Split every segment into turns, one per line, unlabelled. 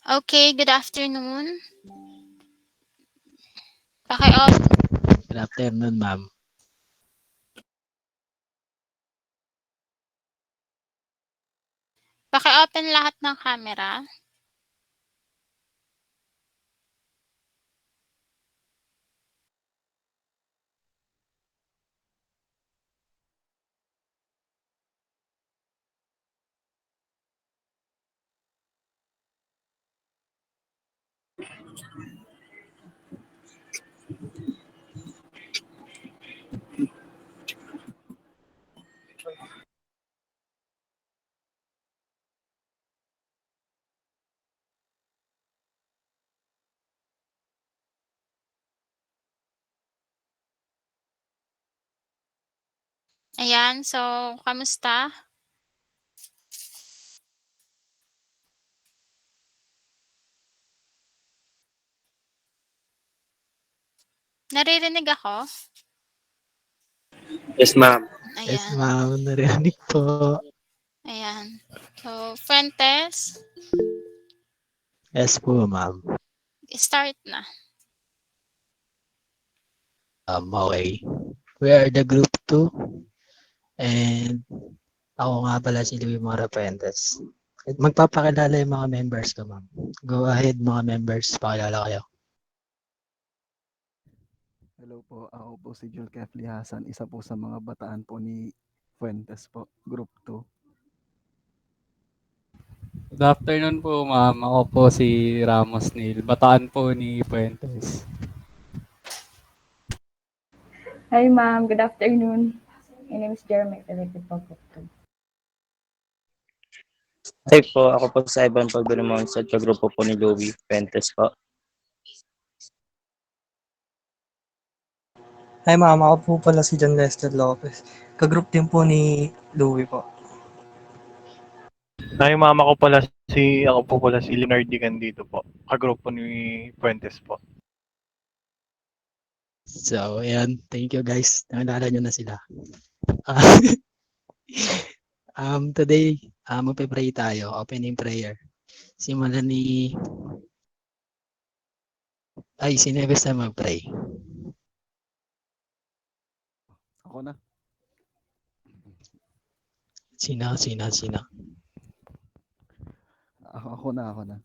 Okay, good afternoon. Paki-off,
Good afternoon, ma'am.
paki-open lahat ng camera. Ayan, so kamusta? Naririnig ako?
Yes, ma'am.
Yes,
Ayan,
ma'am. Narinig po.
ayan. So, Fuentes,
Yes po, ma'am.
start na.
Okay. We are the group 2 and ako nga pala si Louis Mora Fuentes. At magpapakilala yung mga members ko, ma'am. Go ahead, mga members. Pakilala kayo.
Hello po, ako po si Jul Kefli Hasan, isa po sa mga bataan po ni Fuentes po, Group 2.
Good afternoon po, ma'am. Ako po si Ramos Neil, bataan po ni Fuentes.
Hi ma'am, good afternoon. My name is Jeremy Elected Pagkukto.
Hi po, ako po sa Ivan Pagdurumon sa grupo po ni Louie Pentes po.
Hi ma'am, ako po pala si John Lester Lopez. Kagroup din po ni Louie po.
Ay, mama ko pala ako po pala si Leonard Digan dito po. Kagrupo ni Fuentes po.
So, ayan. Thank you, guys. Nakilala nyo na sila. Ah, today, magpe-pray tayo. Opening prayer. Simulan ni... Ay, sino yung gusto mag-pray?
Ako na.
Sino?
Ako na.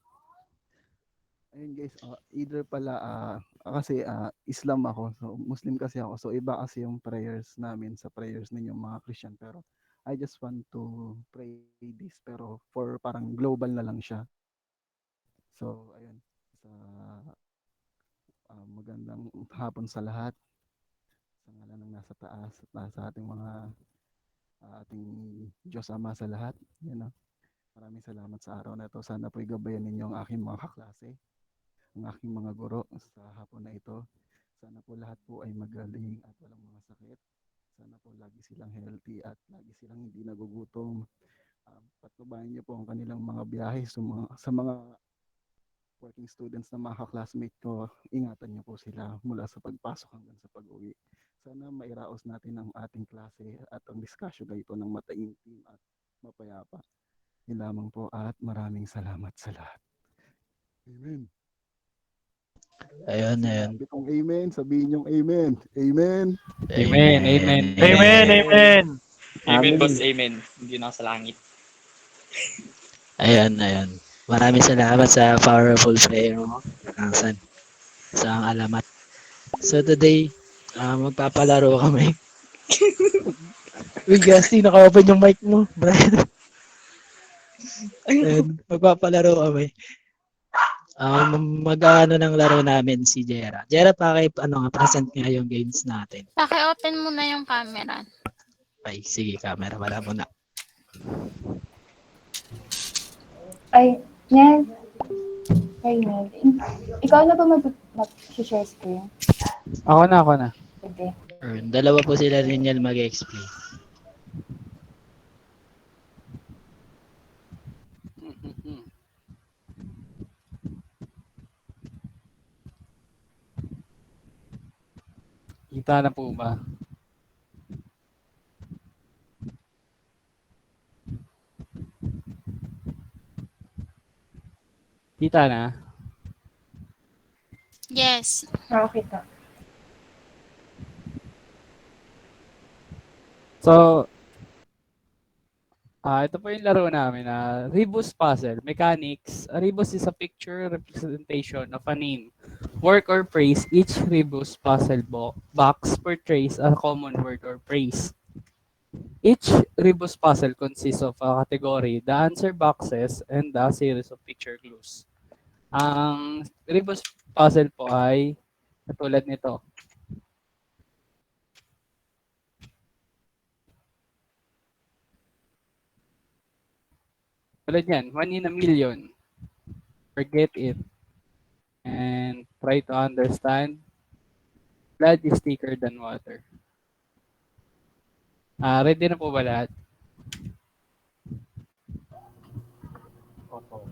Ayun guys, either pala, kasi Islam ako, so Muslim kasi ako, so iba kasi yung prayers namin sa prayers ninyong mga Christian, pero I just want to pray this, pero for parang global na lang siya. So, ayun, sa magandang hapon sa lahat, sa ngalan ng nasa taas at nasa ating mga ating Diyos Ama sa lahat. Yan, maraming salamat sa araw na ito. Sana po igabayan ninyo ang aking mga kaklase, ang aking mga guro sa hapon na ito. Sana po lahat po ay magaling at walang mga sakit. Sana po lagi silang healthy at lagi silang hindi nagugutom. Patnubayan niyo po ang kanilang mga biyahe sa mga working students na mga classmate ko. Ingatan niyo po sila mula sa pagpasok hanggang sa pag-uwi. Sana mairaos natin ang ating klase at ang discussion na ito ng mataimtim at mapayapa. Yun lamang po at maraming salamat sa lahat. Amen.
Ayun.
Sinabi kong amen, sabihin yung amen. Amen.
Amen, amen.
Amen, amen.
Amen.
Boss, amen. Hindi na ako sa langit.
Ayun. Maraming salamat sa powerful prayer mo. Sa ang alamat. So today, magpapalaro kami. Uy, Gasti, naka-open yung mic mo, Brian. And magpapalaro kami. Mag-ano ng laro namin si Jera. Jera, present nga yung games natin.
Paki-open muna yung camera.
Ay, sige, camera, wala mo na.
Ay, Nel. Ay, Nel. Ikaw na ba mag-share screen?
Ako na.
Sige.
Dalawa po sila rin yan mag-explain.
Kita na po ba? Kita na?
Yes.
Okay to.
So, ito po yung laro namin na rebus puzzle. Mechanics. A rebus is a picture representation of a name, work, or phrase. Each rebus puzzle box portrays a common word or phrase. Each rebus puzzle consists of a category, the answer boxes, and a series of picture clues. Ang rebus puzzle po ay katulad nito. Tulad yan, 1 in a million. Forget it. And try to understand. Blood is thicker than water. Ready na po ba lahat?
Opo.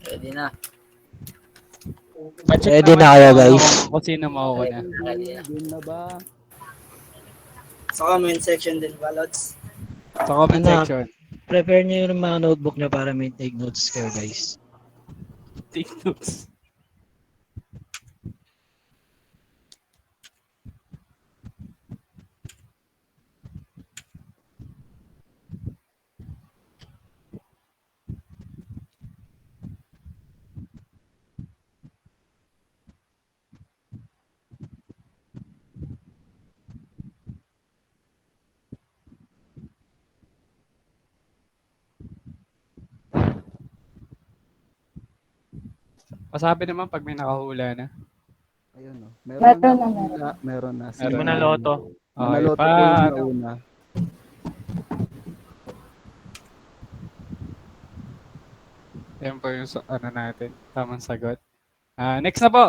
Ready na.
Check
Ready
naman
na kayo,
yung
guys?
kung sino mauna.
Game na ba?
Sa comment section din ba, Lods?
Sa comment
Ano?
section.
Prepare nyo yung mga notebook nyo para may take notes kayo, guys.
Take notes. Pasabi naman pag may nakahula na.
Ayun, no.
Meron na,
nakahula, meron na. Si
Meron
Muna Loto.
Okay,
Manaloto
pa,
po yung
ano,
nauna.
yan po yung ano natin. Tamang sagot. Next na po.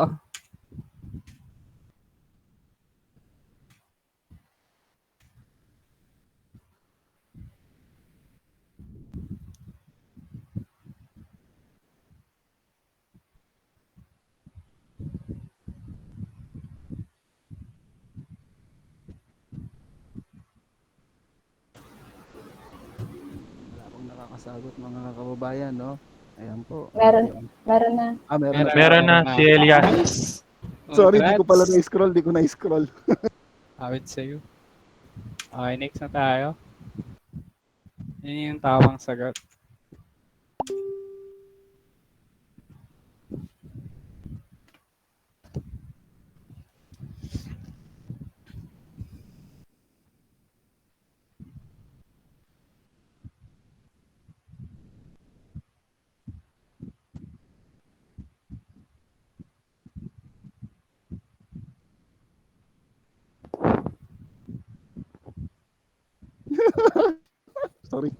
Wala pong nakakasagot mga kababayan, no? Ayan po.
Meron na.
Meron na.
Meron na si Elias.
Nice.
Sorry, di ko pala
Congrats.
na-scroll. Di ko na-scroll.
Awit sa'yo. Okay, next na tayo. Yun yung tamang sagot.
Sorry.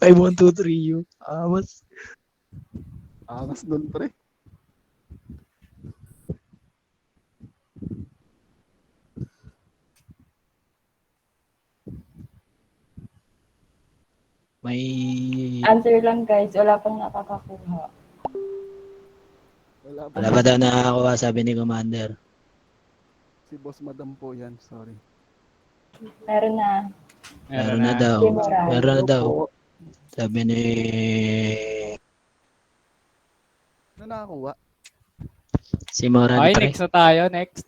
5, 1, 2, 3, you. Awas.
Angas dun, pre.
May...
Answer lang guys, wala pang nakakakuha.
Wala ba daw nakakakuha, sabi ni Commander.
Si Boss Madam po yan, sorry.
Meron na.
Meron na daw.
Timura.
Meron na
Hello
daw.
po.
Sabi ni...
Ano nakakuha?
Si Mora
Okay,
ni Pre.
next na tayo. Next.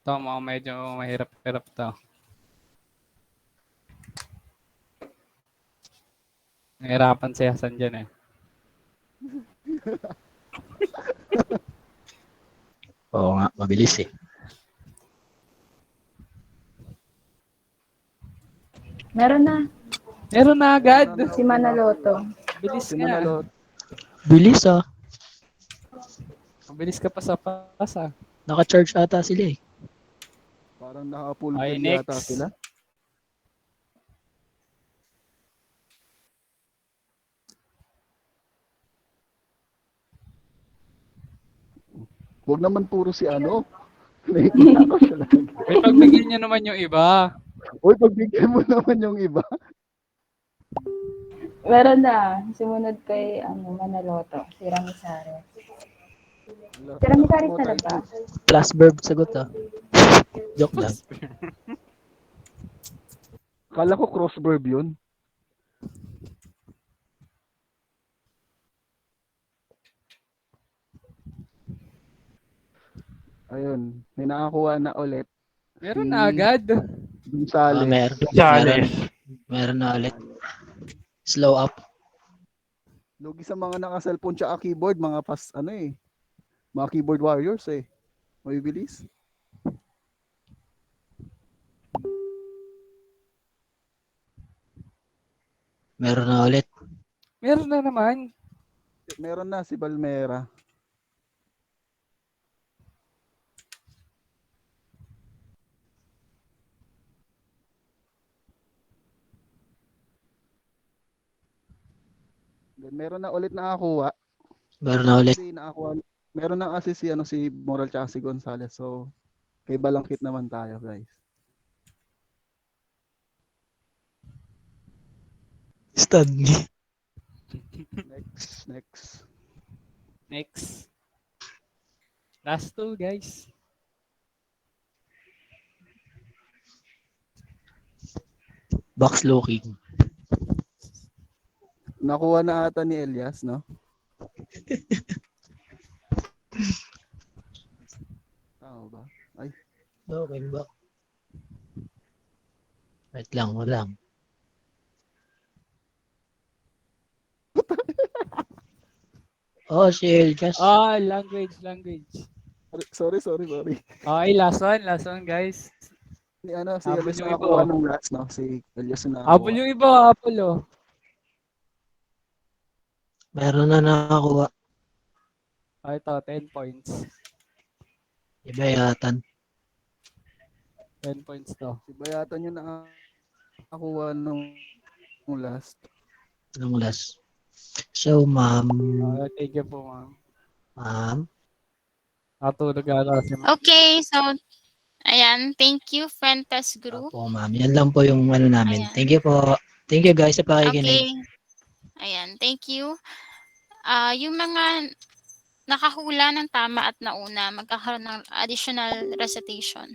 Ito, medyo mahirap-hirap to. Nahirapan si Hasan dyan eh.
Oo nga, mabilis eh.
Meron na.
Meron na agad.
Si Manaloto.
Bilis
Si
nga.
Manalot.
Bilis ah.
Mabilis ka pa sa pasa.
Naka-charge ata sila eh.
Parang naka-full
Okay,
bed yata
next.
sila. Huwag naman puro si ano. Nakikita ko siya lang.
Uy, pagbigyan nyo naman yung iba.
Uy, pagbigyan mo naman yung iba.
Meron na. Sumunod kay Manaloto. Si Ramisare. Si Ramisare talaga.
Plus verb sagot ah. Joke lang.
Kala ko cross verb yun. Ayun, may nakakuha na ulit.
Meron na agad.
Gonzales.
Meron,
Gonzales.
meron na ulit. Slow up.
Lugi sa mga naka-cellphone tsaka keyboard, mga keyboard warriors eh. Mabibilis.
Meron na ulit.
Meron na naman.
Meron na si Balmera. Then meron na ulit nakakuha.
Meron na ulit.
Kasi nakakuha. Meron na kasi si Moral tsaka si Gonzales. So, kay balangkit naman tayo, guys.
Stanley.
Next.
Next. Last two, guys.
Box looking.
Nakuha na ata ni Elias, no? Tama ba? Ay.
Okay ba? Wait lang, wala. Oh, si Elias.
Language.
Sorry.
Okay, last one, guys.
Si
Habol
Elias
yung
nakakuha
iba.
nung last, no? Si Elias na
Habol
nakakuha.
yung iba, habol oh.
Meron na nakakuha.
Ito, 10 points.
Iba yatan.
10 points to.
Si Bayatan yung nakakuha nung last.
Nung last. So, ma'am.
Thank you po, ma'am.
Ma'am.
Natulog ata si ma'am.
Okay, so, ayan, thank you, Fuentes Group.
Opo, ma'am. Yan lang po yung ano namin.
Ayan.
Thank you po. Thank you guys sa pakikinig.
Okay. Ayan, thank you. Yung mga nakahula ng tama at nauna, magkakaroon ng additional recitation.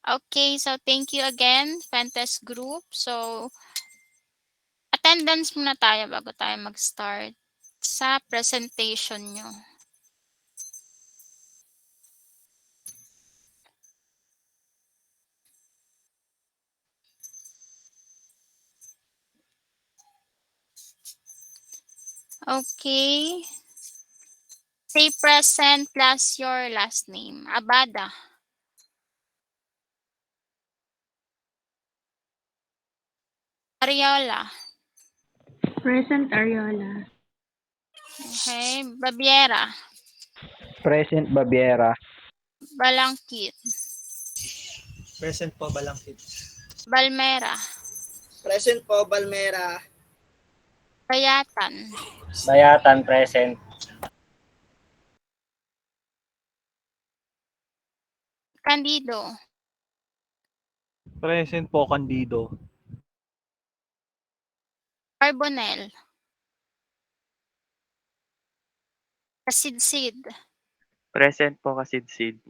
Okay, so thank you again, Fuentes Group. So, attendance muna tayo bago tayo mag-start sa presentation nyo. Okay. Say present plus your last name. Abada. Ariola.
Present Ariola.
Okay. Babiera.
Present Babiera.
Balangkit.
Present po, Balangkit.
Balmera.
Present po, Balmera.
Bayatan.
Bayatan present.
Candido.
Present po, Candido.
Carbonel. Kasidsid.
Present po Kasidsid.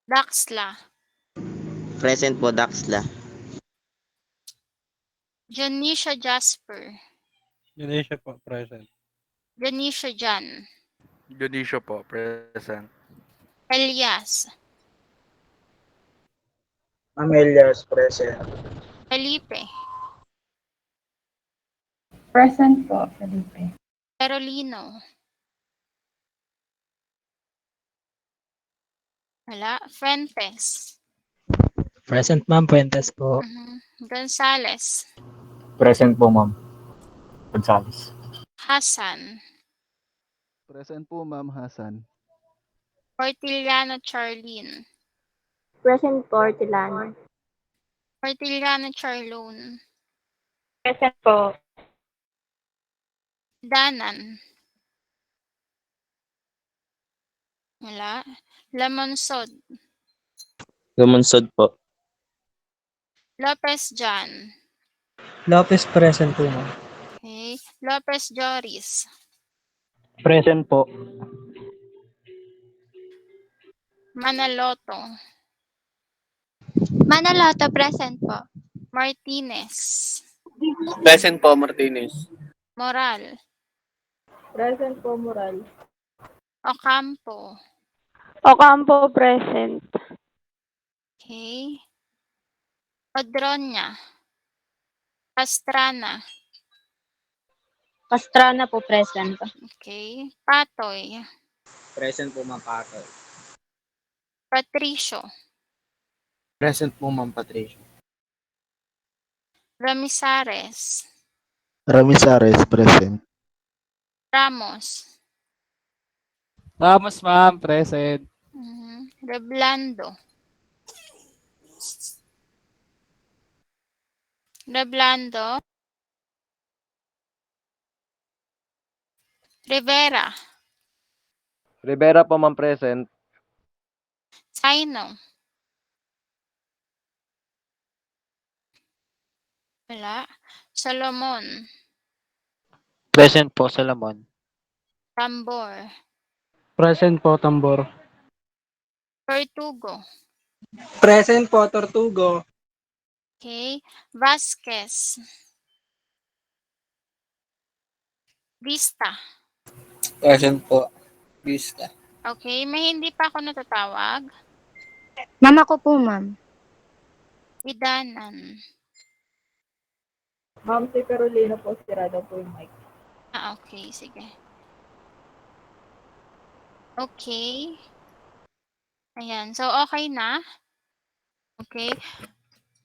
Daxla.
Present po, Daxla.
Janisha Jasper.
Janisha po, present.
Janisha Jan.
Janisha po, present.
Elias.
Amelias present.
Felipe.
Present po, Felipe.
Carolino. Wala. Fuentes.
Present, ma'am. Fuentes po.
Gonzales.
Present po, ma'am. Gonzales.
Hassan.
Present po, Ma'am Hasan.
Portiliano Charlene.
Present po, Ortilano.
Portiliano Charlone.
Present po.
Danan. Wala. Lamonsod.
Lumunsod po.
Lopez John.
Lopez present po, ma'am.
Okay. Lopez Joris.
Present po.
Manaloto.
Manaloto, present po.
Martinez.
Present po, Martinez.
Moral.
Present po, Moral.
Ocampo.
Ocampo, present.
Okay. Odronya. Pastrana.
Pastrana po, present.
Okay. Patoy.
Present po, Ma'am Patoy.
Patricio.
Present po, Ma'am Patricia.
Ramisares.
Ramisares, present.
Ramos.
Ramos, ma'am, present.
Reblando. Reblando. Rivera.
Rivera po, ma'am, present.
Saino. Wala. Solomon.
Present po, Solomon.
Tambor.
Present po, Tambor.
Tortugo.
Present po, Tortugo.
Okay. Vasquez. Vista.
Present po. Vista.
Okay. May hindi pa ako natatawag.
Ma'am, ako po, ma'am.
Idanan.
Ma'am, si Carolina po, sirado po yung mic.
Okay. Sige. Okay. Ayan. So, okay na. Okay.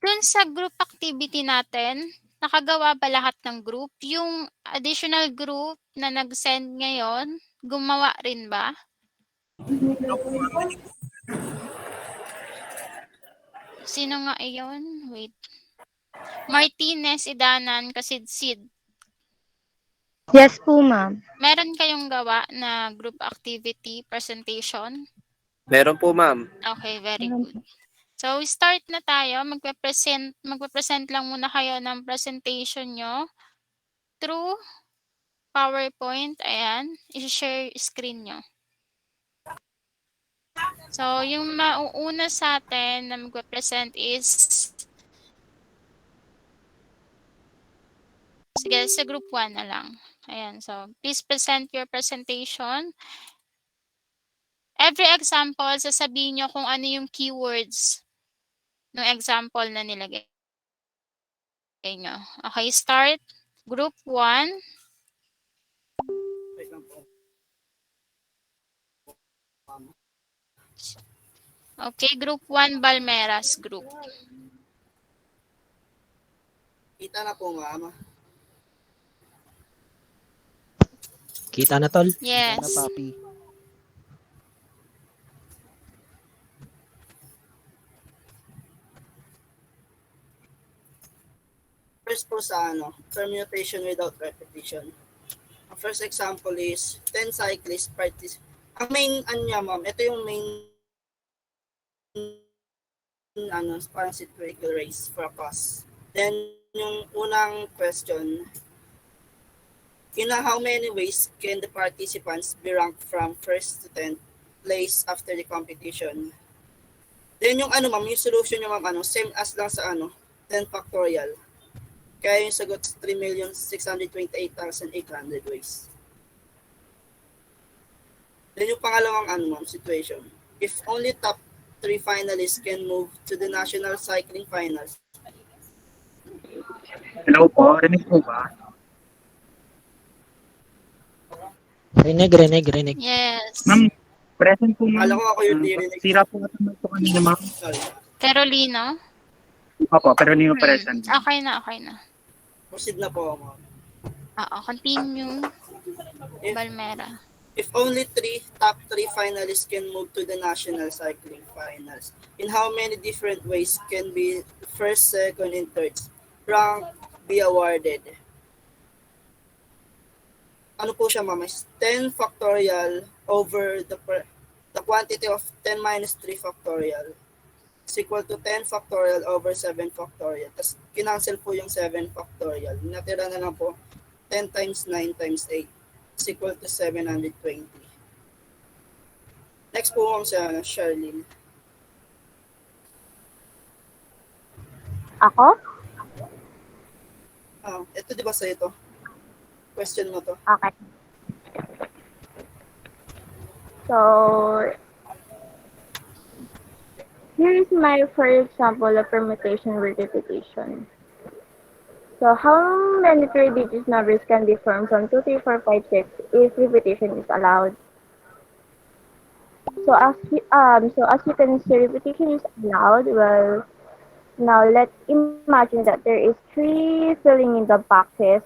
Dun sa group activity natin, nakagawa ba lahat ng group? Yung additional group na nag-send ngayon, gumawa rin ba? Sino nga iyon? Wait. Martinez, Idanan, Kasidsid.
Yes po, ma'am.
Meron kayong gawa na group activity presentation?
Meron po, ma'am.
Okay, very good. So, start na tayo. Magpe-present lang muna kayo ng presentation nyo through PowerPoint. Ayan, i-share screen nyo. So, yung mauuna sa atin na magpe-present is sige, sa group 1 na lang. Ayan, so please present your presentation. Every example, sasabihin nyo kung ano yung keywords ng example na nilagay nyo. Okay, start. Group 1. Okay, group 1, Balmeras group.
Kita na po, ma'am.
Kita na, tol?
Yes.
Na, papi.
First po sa permutation without repetition. Ang first example is 10 cyclists participate. Ang main niya, ma'am, ito yung main sponsored vehicle race for a cause. Then yung unang question, in how many ways can the participants be ranked from first to 10th place after the competition? Then yung ma'am, yung solution niya, ma'am, same as lang sa 10 factorial. Kaya yung sagot 3,628,800 ways. Then yung pangalawang ma'am, situation. If only top 3 finalists can move to the national cycling finals.
Hello po, rinig po ba?
Rinig.
Yes.
Ma'am, present po, ma'am.
Alam ko ako yung dirinig.
Sira po ito kanina, ma'am.
Sorry.
Carolino.
Opo, pero hindi mo present.
Okay na.
Proceed na po, ma'am.
Continue. Balmera.
If only top 3 finalists can move to the national cycling finals, in how many different ways can be first, second, and third rank be awarded? Ano po siya, ma'am? 10 factorial over the quantity of 10 minus 3 factorial is equal to 10 factorial over 7 factorial. Tapos kinancel po yung 7 factorial. Natira na lang po 10 times 9 times 8. is equal to 720. Next po ma'am sa Charlene.
Ako?
Ito di ba sa ito? Question mo to.
Okay. So, here is my first example of permutation with repetition. So, how many three-digit numbers can be formed from 2, 3, 4, 5, 6 if repetition is allowed? So as you can see, repetition is allowed. Well, now let's imagine that there is 3 filling in the boxes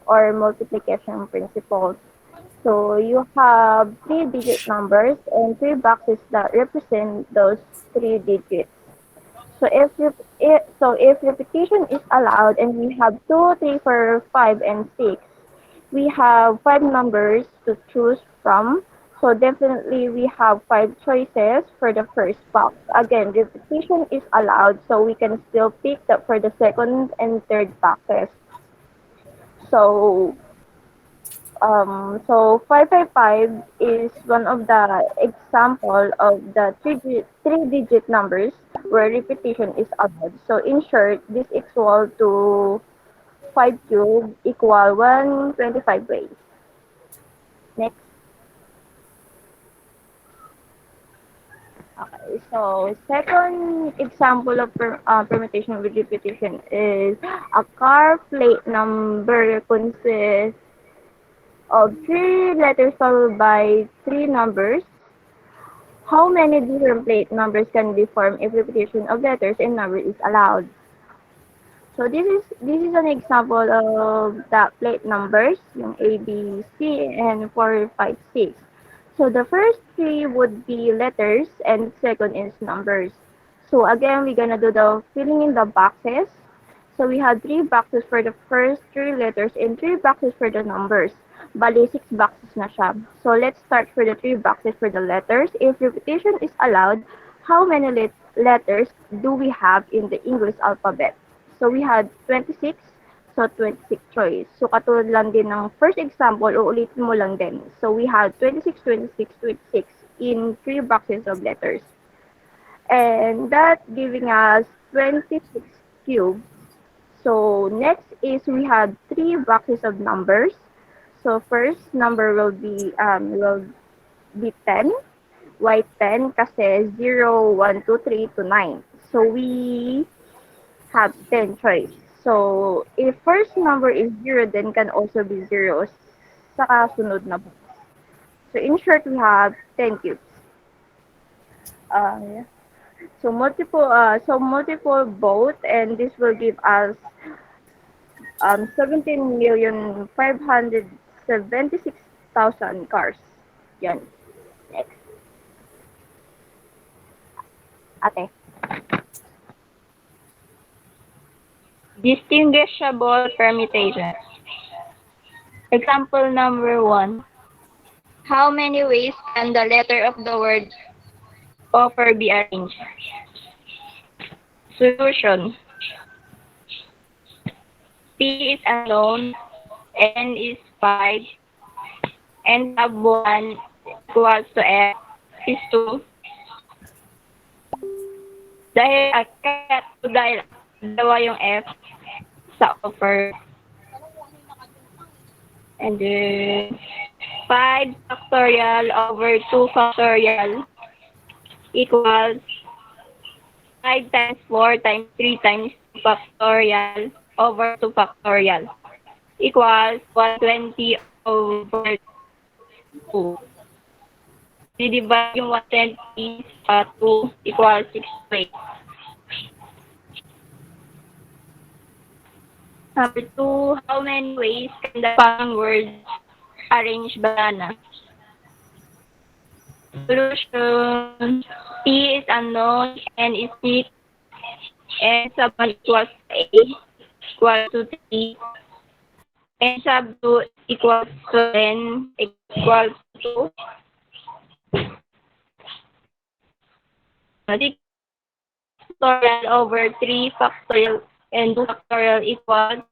or multiplication principles. So you have 3-digit numbers and 3 boxes that represent those 3 digits. So if repetition is allowed and we have 2, 3, 4, 5, and 6, we have 5 numbers to choose from. So definitely we have 5 choices for the first box. Again, repetition is allowed, so we can still pick that for the second and third boxes. So so 555 is one of the example of the three-digit numbers where repetition is allowed. So in short, this equal to 5 cubed equal 125 ways. Next. Okay, so second example of permutation with repetition is a car plate number consists of 3 letters followed by 3 numbers. How many different plate numbers can be formed if repetition of letters and numbers is allowed? So this is an example of the plate numbers, yung A, B, C, and 4, 5, 6. So the first 3 would be letters and second is numbers. So again, we're gonna do the filling in the boxes. So we have 3 boxes for the first 3 letters and 3 boxes for the numbers. Bali, 6 boxes na siya. So let's start for the 3 boxes for the letters. If repetition is allowed, how many letters do we have in the English alphabet? So we had 26. So 26 choice. So katulad lang din ng first example, uulitin mo lang din. So we had 26, 26, 26 in 3 boxes of letters. And that giving us 26 cubed. So next is we have 3 boxes of numbers. So first number will be 10. Why 10? Kasi 0, 1, 2, 3 to 9. So we have 10 choice. So if first number is 0, then can also be 0 sa kasunod na box. So in short, we have 10 cubes. Yeah. So multiple both, and this will give us 17,576,000 cars. Yan. Next. Ate. Distinguishable permutations. Example number 1. How many ways can the letter of the word offer be arranged? Solution. P is unknown, N is 5, and sub 1 equals to F is 2. Dahil dalawa yung F sa offer. And then 5 factorial over 2 factorial equals 5 times 4 times 3 times 2 factorial over 2 factorial equals 120 over 2. Divide yung 120 sa 2 equals 6 Number 2, how many ways can the following words arrange banana? Solution. P is unknown, N is 6, and sub 1 equals A equals to 3, and sub 2 equals to N equals to 2. 6 factorial over 3 factorial and 2 factorial equals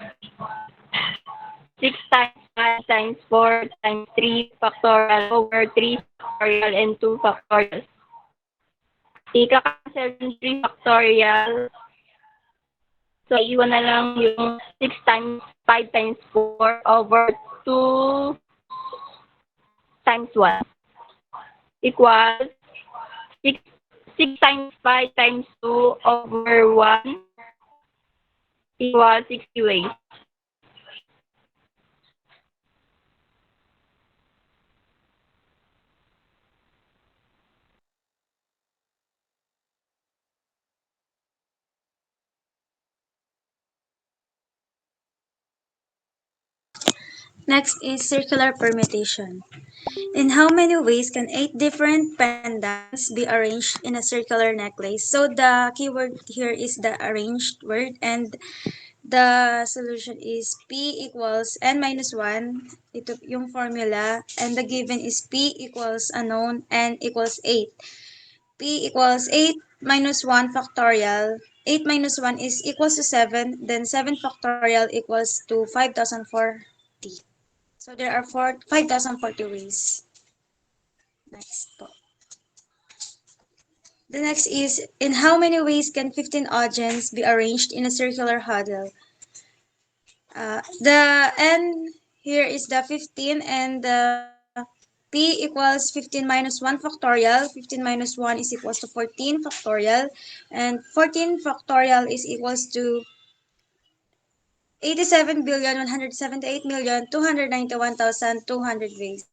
6 times 1 times 4 times 3 factorial over 3 factorial and 2 factorial. Ika-cancel yung 3 factorial. So, iwan na lang yung 6 times 5 times 4 over 2 times 1 equals 6, 6 times 5 times 2 over 1 equals 60 ways.
Next is circular permutation. In how many ways can 8 different pendants be arranged in a circular necklace? So the keyword here is the arranged word, and the solution is P equals n minus 1. Ito yung formula, and the given is P equals unknown, n equals 8. P equals 8 minus 1 factorial. 8 minus 1 is equals to 7, then 7 factorial equals to 5040. So there are 5040 ways. Next po. The next is, in how many ways can 15 audience be arranged in a circular huddle? The n here is the 15, and the p equals 15 minus 1 factorial. 15 minus 1 is equals to 14 factorial. And 14 factorial is equals to 87,178,291,200 ways.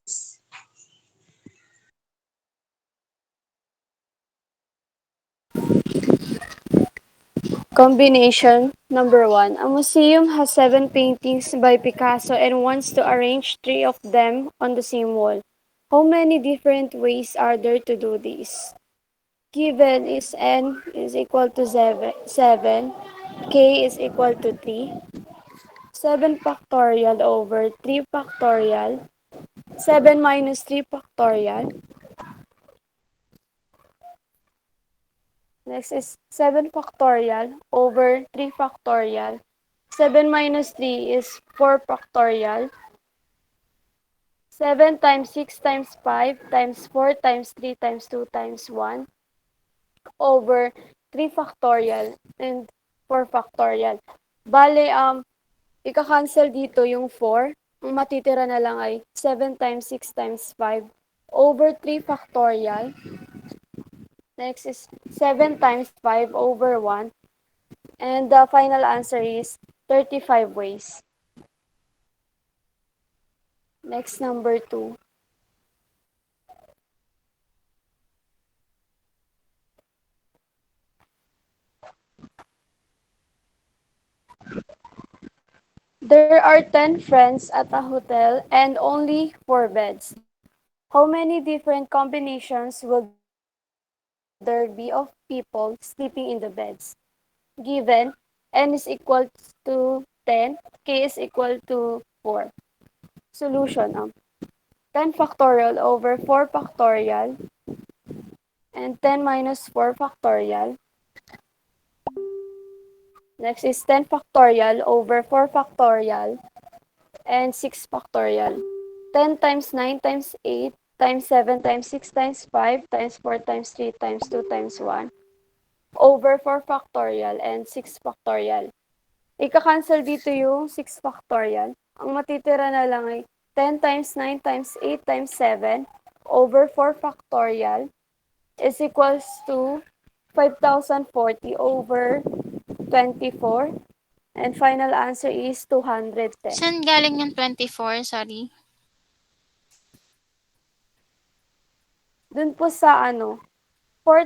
Combination number 1. A museum has 7 paintings by Picasso and wants to arrange 3 of them on the same wall. How many different ways are there to do this? Given is n is equal to 7, k is equal to 3, 7 factorial over 3 factorial, 7 minus 3 factorial. Next is 7 factorial over 3 factorial. 7 minus 3 is 4 factorial. 7 times 6 times 5 times 4 times 3 times 2 times 1 over 3 factorial and 4 factorial. Bale, ika-cancel dito yung 4. Ang matitira na lang ay 7 times 6 times 5 over 3 factorial. Next is 7 times 5 over 1. And the final answer is 35 ways. Next, number 2. There are 10 friends at a hotel and only 4 beds. How many different combinations will there be of people sleeping in the beds? Given n is equal to 10, k is equal to 4. Solution, 10 factorial over 4 factorial and 10 minus 4 factorial. Next is 10 factorial over 4 factorial and 6 factorial. 10 times 9 times 8 times 7 times 6 times 5 times 4 times 3 times 2 times 1 over 4 factorial and 6 factorial. Ika-cancel dito yung 6 factorial. Ang matitira na lang ay 10 times 9 times 8 times 7 over 4 factorial is equals to 5,040 over 24. And final answer is 210.
Saan galing yung 24? Sorry.
Dun po sa 4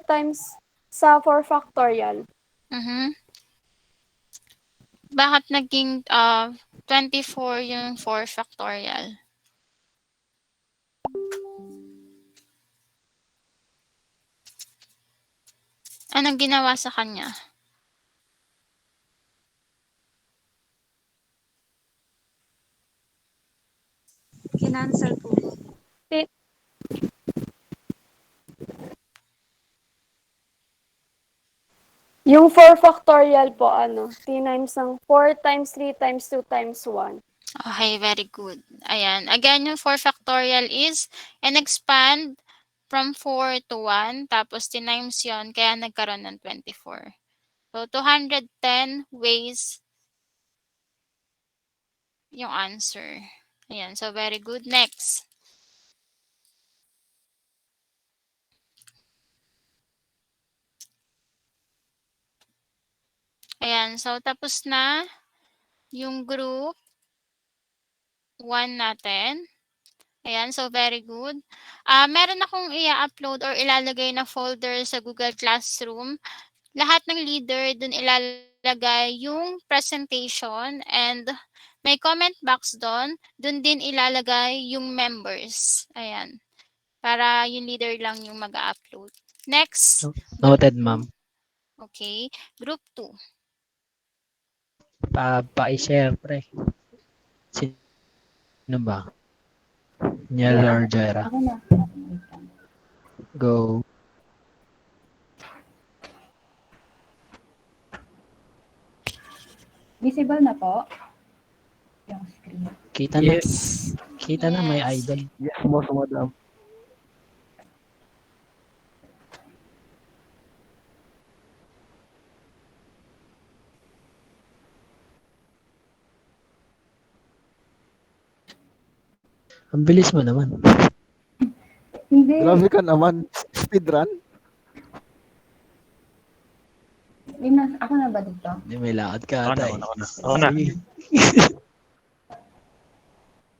times sa 4 factorial.
Bakit naging 24 yung 4 factorial? Anong ginawa sa kanya?
Kinancel po.
Yung 4 factorial po, times ng 4 times 3 times 2 times 1.
Okay, very good. Ayan. Again, yung 4 factorial is and expand from 4 to 1, tapos tinimes yon kaya nagkaroon ng 24. So, 210 ways yung answer. Ayan. So, very good. Next. Ayan. So, tapos na yung group 1 natin. Ayan. So, very good. Meron akong i-upload or ilalagay na folder sa Google Classroom. Lahat ng leader dun ilalagay yung presentation and may comment box dun. Dun din ilalagay yung members. Ayan. Para yung leader lang yung mag-upload. Next, group
Noted,
2.
ma'am.
Okay. Group 2.
Pa-share, pre. Sino ba? Niel
Okay,
or Jaira?
ako na.
Go.
Visible na po yung screen.
Kita na.
Yes.
Kita na, may
Yes.
idol.
Yes, boss, madam.
Ang bilis mo naman.
Hindi.
Grabe ka naman. Speedrun?
Ako na ba dito?
Hindi, may lakad ka
Ako na,
ata
ako
eh.
na, ako na. Ako na.
Sige.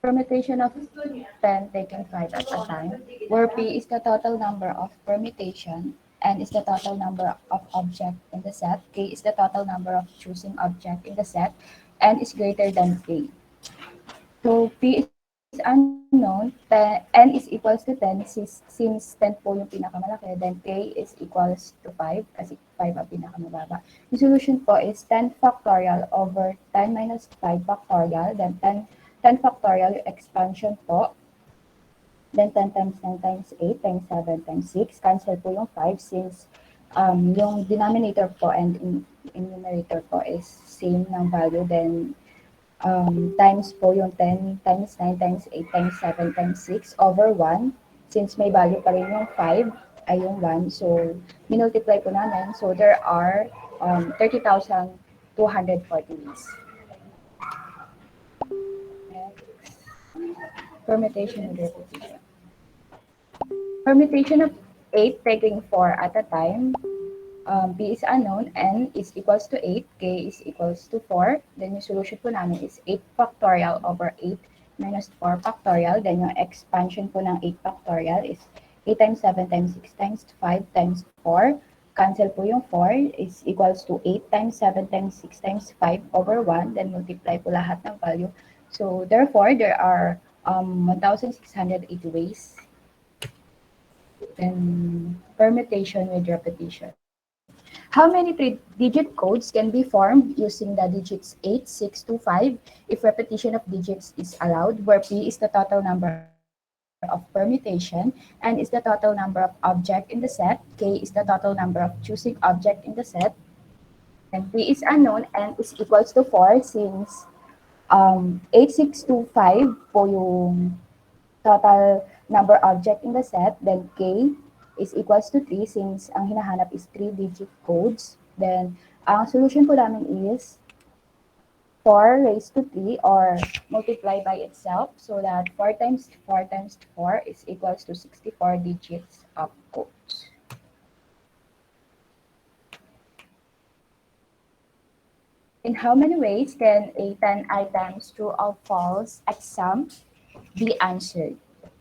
Permutation of 10 taking 5 at a time, where P is the total number of permutation, N is the total number of object in the set, K is the total number of choosing object in the set, N is greater than K. So P is unknown, N is equals to 10 since 10 po yung pinakamalaki, then K is equals to 5 kasi 5 ang pinakamababa. Yung solution po is 10 factorial over 10 minus 5 factorial, then 10 factorial yung expansion po. Then 10 times 9 times 8 times 7 times 6. Cancel po yung 5 since yung denominator po and in numerator po is same ng value. Then times po yung 10 times 9 times 8 times 7 times 6 over 1. Since may value pa rin yung 5 ay yung 1. So, minultiply po namin. So, there are 30,240 ways. Permutation and repetition. Permutation of 8 taking 4 at a time. B is unknown, N is equals to 8, K is equals to 4. Then yung solution po namin is 8 factorial over 8 minus 4 factorial. Then yung expansion po ng 8 factorial is 8 times 7 times 6 times 5 times 4. Cancel po yung 4 is equals to 8 times 7 times 6 times 5 over 1. Then multiply po lahat ng value. So therefore, there are 1,680 ways. Then permutation with repetition. How many three-digit codes can be formed using the digits 8, 6, 2, 5 if repetition of digits is allowed, where P is the total number of permutation, N is the total number of object in the set, K is the total number of choosing object in the set, and P is unknown, N is equals to 4 since 8625 po yung total number object in the set. Then K is equals to 3 since ang hinahanap is 3-digit codes. Then ang solution po namin is 4 raised to 3 or multiply by itself so that 4 times 4 times 4 is equals to 64 digits of codes. In how many ways can a 10 items true or false exam be answered?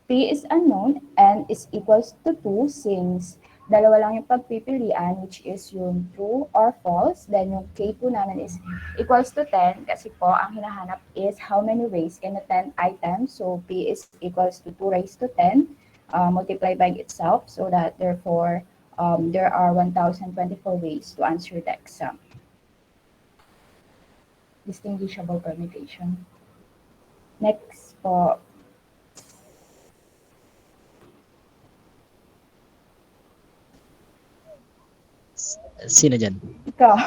P is unknown, N is equals to 2 since dalawa lang yung pagpipilian which is yung true or false. Then yung K po namin is equals to 10 kasi po ang hinahanap is how many ways can a 10 items. So P is equals to 2 raised to 10 multiplied by itself so that therefore there are 1,024 ways to answer the exam. Distinguishable permutation. Next po.
Sino dyan?
Ikaw.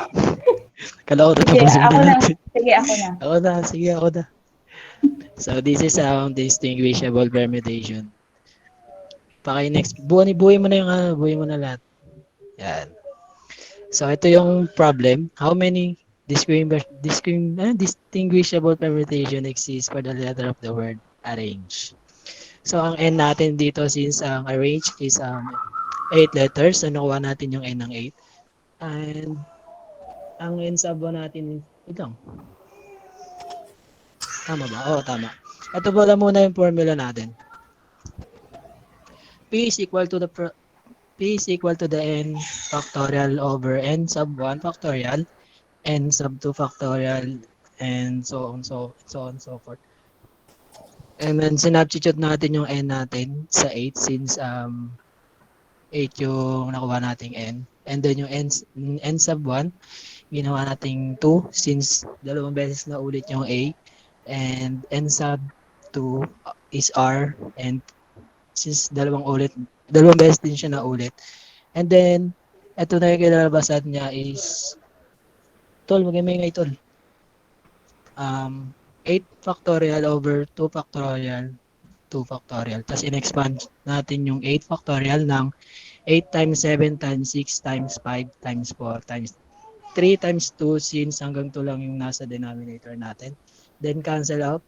Kala ko
Sige,
tatapusin
ako
na
na.
natin.
Sige, ako na.
Ako na, sige, ako na. So this is distinguishable permutation. Next, buuin mo na yung buuin mo na lahat. Yan. So ito yung problem. How many distinguishable permutation exists for the letter of the word arrange? So ang N natin dito since ang arrange is 8 letters. So nakuha natin yung N ng 8. And ang N sub 1 natin is, ito lang. Tama ba? Oo, tama. Ito pala muna yung formula natin. P is equal to P is equal to the n factorial over n sub 1 factorial, n sub 2 factorial, and so on, so forth. And then sinubstitute natin yung n natin sa 8 since 8 yung nakuha nating n. And then yung n sub 1, ginawa nating 2 since dalawang beses na ulit yung a. And n sub 2 is r, and since dalawang beses din siya na ulit. And then, ito na yung kinalabasan niya is, tol, mag-ingay tol. 8 factorial over 2 factorial, 2 factorial. Tapos in-expand natin yung 8 factorial ng 8 times 7 times 6 times 5 times 4 times 3 times 2 since hanggang 2 lang yung nasa denominator natin. Then cancel out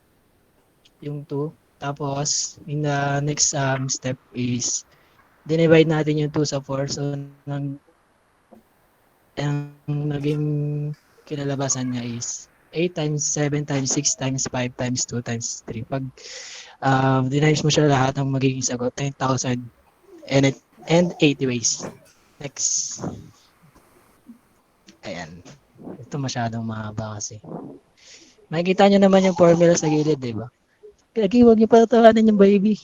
yung 2. Tapos, in the next step is, dinivide natin yung 2 sa 4. So, ang naging kinalabasan niya is 8 times 7 times 6 times 5 times 2 times 3. Pag dinives mo siya lahat, ang magiging sagot, 10,000 and 80 ways. Next. Ayan. Ito masyadong mahaba kasi. Makikita nyo naman yung formula sa gilid, di ba? Kaya huwag nyo patatawanan yung baby.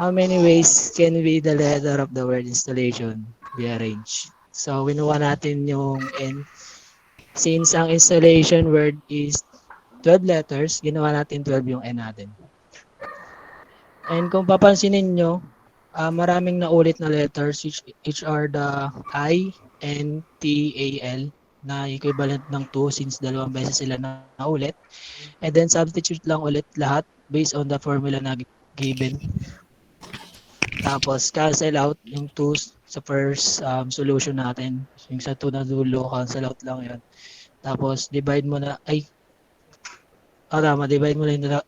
How many ways can we the letter of the word installation be arranged? So, winuha natin yung N. Since ang installation word is 12 letters, ginawa natin 12 yung N natin. And kung papansinin nyo, maraming naulit na letters which are the I, N, T, A, L na equivalent ng 2 since dalawang beses sila naulit. And then substitute lang ulit lahat based on the formula na given. Tapos cancel out yung 2 sa first solution natin. Yung sa 2 na dulo, cancel out lang yan. Tapos divide mo na, tama, divide mo na yung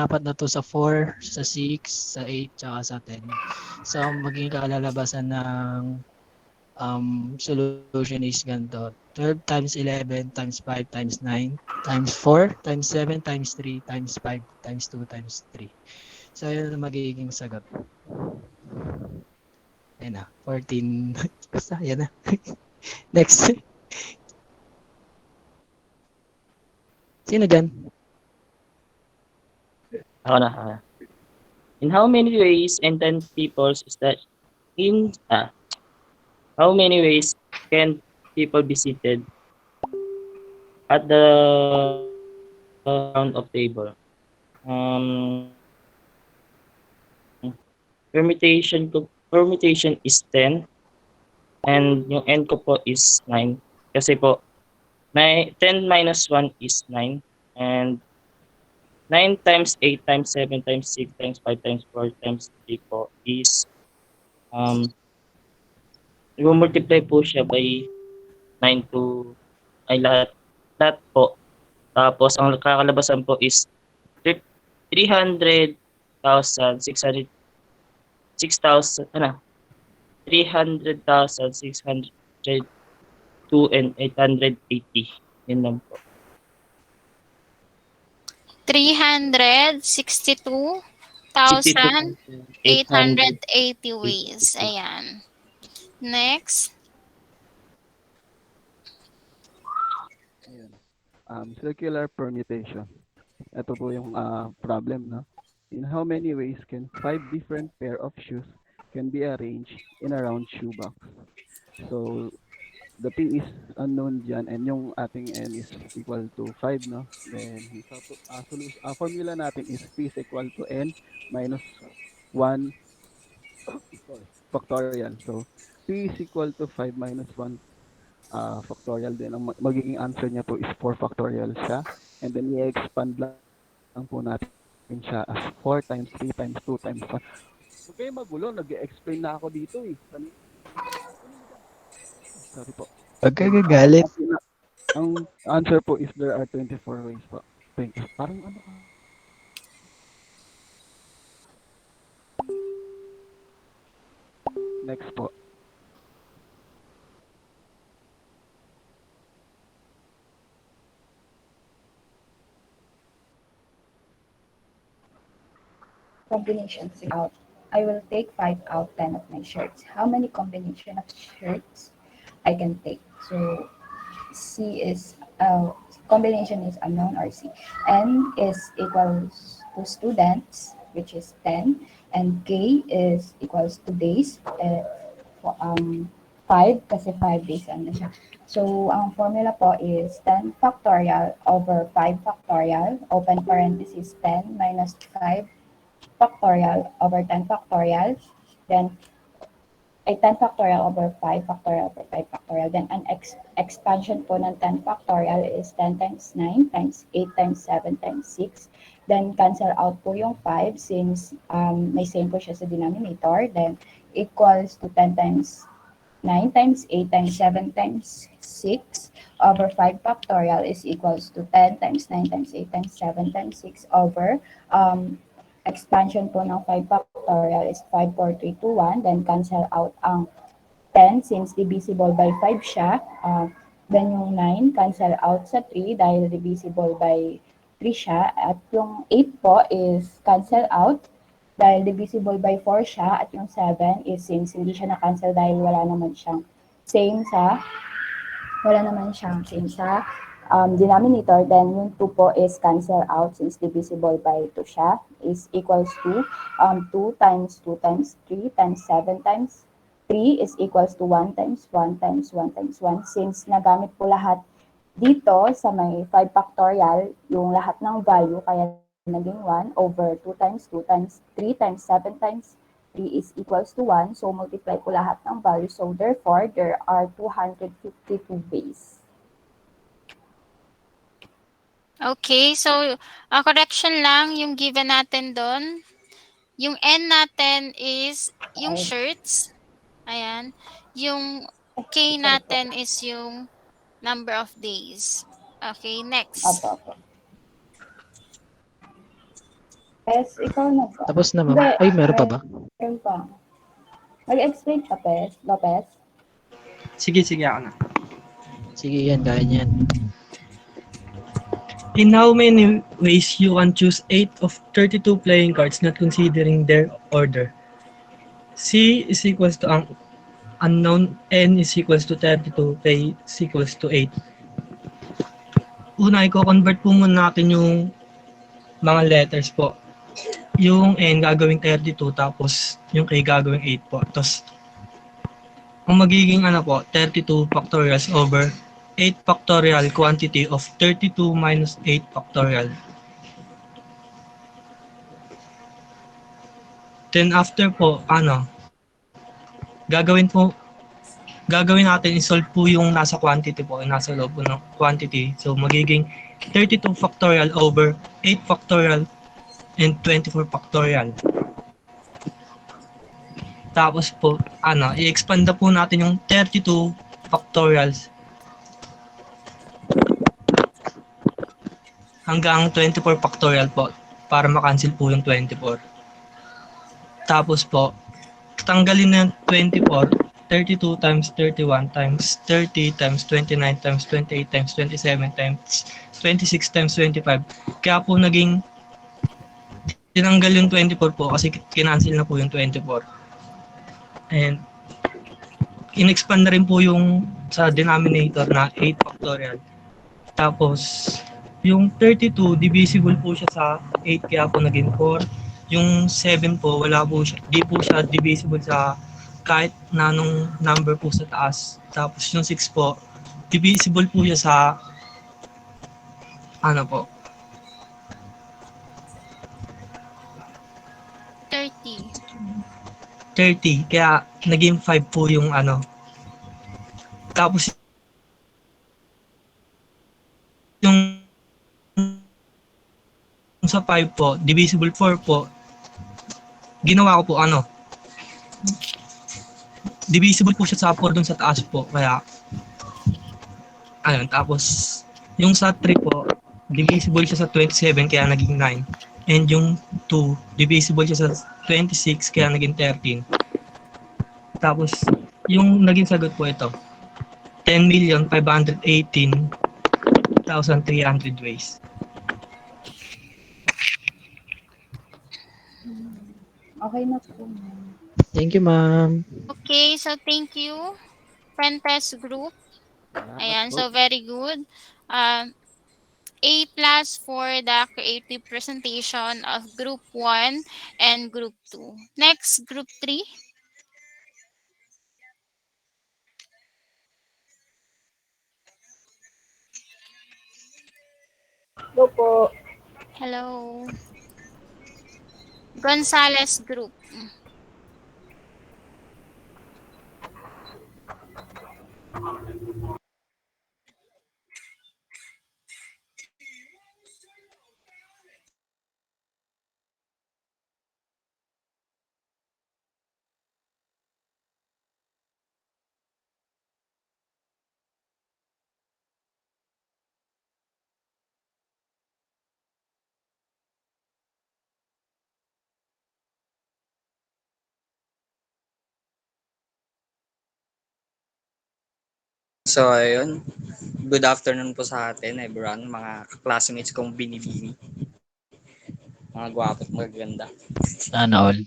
4 na to sa 4, sa 6, sa 8, tsaka sa 10. So, magiging kalalabasan ng solution is ganito. 12 times 11 times 5 times 9 times 4 times 7 times 3 times 5 times 2 times 3. So, yun ang magiging sagot. Ayan na, 14. Basta, yan na. Next. Sino dyan?
Ako na. In how many ways and 10 people is that how many ways can people be seated at the round of table? Permutation is 10 and yung n ko po is 9 kasi po 10 minus 1 is 9 and 9 times 8 times 7 times 6 times 5 times 4 times 3 po is i-multiply po siya by 9 to lahat po. Tapos ang kakalabasan po is 300,000 600 6,000 300,602 and 880. Yun lang po.
362,880 ways. Ayan. Next.
Circular permutation. Ito po yung problem, no? In how many ways can 5 different pair of shoes can be arranged in a round shoebox? So, the P is unknown dyan and yung ating N is equal to 5, no? Then, formula natin is P is equal to N minus 1 factorial. So, P is equal to 5 minus 1 factorial. Then, ang magiging answer niya po is 4 factorial siya. And then i-expand lang po natin siya as 4 times 3 times 2 times 1. Huwag kayo magulo, nag-explain na ako dito eh. Sorry po.
Huwag ka
Then,
gagalit.
ang answer po is there are 24 ways po. Thank you. Parang ano ka? Next po.
Combinations out. I will take 5 out 10 of my shirts. How many combination of shirts I can take? So C is combination is unknown or C. N is equals to students, which is 10, and K is equals to days. 5 kasi 5 days ano siya. So, ang formula po is 10 factorial over 5 factorial, open parenthesis 10 minus 5 factorial over 10 factorial, then ay 10 factorial over 5 factorial over 5 factorial. Then, an expansion po ng 10 factorial is 10 times 9 times 8 times 7 times 6. Then, cancel out po yung 5 since may same po siya sa denominator. Then, equals to 10 times 9 times 8 times 7 times 6 over 5 factorial is equals to 10 times 9 times 8 times 7 times 6 over expansion po ng 5 factorial is 5, 4, 3, 2, 1. Then, cancel out ang 10 since divisible by 5 siya. Then, yung 9 cancel out sa 3 dahil divisible by 3 siya. At yung 8 po is cancel out dahil divisible by 4 siya. At yung 7 is since hindi siya na-cancel dahil wala naman siyang same sa denominator, then yung 2 po is cancel out since divisible by 2 siya, is equals to 2 times 2 times 3 times 7 times 3 is equals to 1 times 1 times 1 times 1. Since nagamit po lahat dito sa may 5 factorial, yung lahat ng value, kaya naging 1 over 2 times 2 times 3 times 7 times 3 is equals to 1. So, multiply po lahat ng value. So, therefore, there are 252 ways.
Okay, so correction lang yung given natin doon. Yung N natin is yung shirts. Ayan. Yung K natin is yung number of days. Okay, next.
Opo. Pes, ikaw na ba?
Tapos na, ma'am. Ay, meron pa ba?
Meron pa. Mag-explain ka, Pes. Lopez?
Sige, ako na.
Sige, yan. Kaya yan.
In how many ways you can choose 8 of 32 playing cards not considering their order? C is equals to ang unknown, N is equals to 32, K is equals to 8. Una, i-convert po muna natin yung mga letters po. Yung N gagawing 32, tapos yung K gagawing 8 po. Tapos, ang magiging 32 factorials over 8 factorial quantity of 32 minus 8 factorial. Then after po, gagawin natin i-solve po yung nasa quantity po, nasa loob po ng quantity. So, magiging 32 factorial over 8 factorial and 24 factorial. Tapos po, i-expand na po natin yung 32 factorials hanggang 24 factorial po para makancel po yung 24. Tapos po, tanggalin na yung 24, 32 times 31 times 30 times 29 times 28 times 27 times 26 times 25. Kaya po naging tinanggal yung 24 po kasi kinancel na po yung 24. And in-expand na rin po yung sa denominator na 8 factorial. Tapos, yung 32, divisible po siya sa 8 kaya po naging 4. Yung 7 po, wala po siya, di po siya divisible sa kahit na anong number po sa taas. Tapos yung 6 po, divisible po siya sa 30. Kaya naging 5 po yung Tapos yung sa 5 po, divisible 4 po, ginawa ko po divisible po siya sa 4 dun sa taas po. Kaya, ayun. Tapos, yung sa 3 po, divisible siya sa 27 kaya naging 9. And yung 2, divisible siya sa 26 kaya naging 13. Tapos, yung naging sagot po ito, 10,518,300 ways.
Okay na po, ma'am.
Thank you, ma'am.
Okay, so thank you, Pentest Group.
Salamat
Ayan,
po.
so very good. A plus for the creative presentation of Group 1 and Group 2. Next, Group 3.
Go po.
Hello. Gonzales Group.
So, ayun. Good afternoon po sa atin, everyone, mga classmates kong binibini. Mga gwapo at magaganda.
Sana all.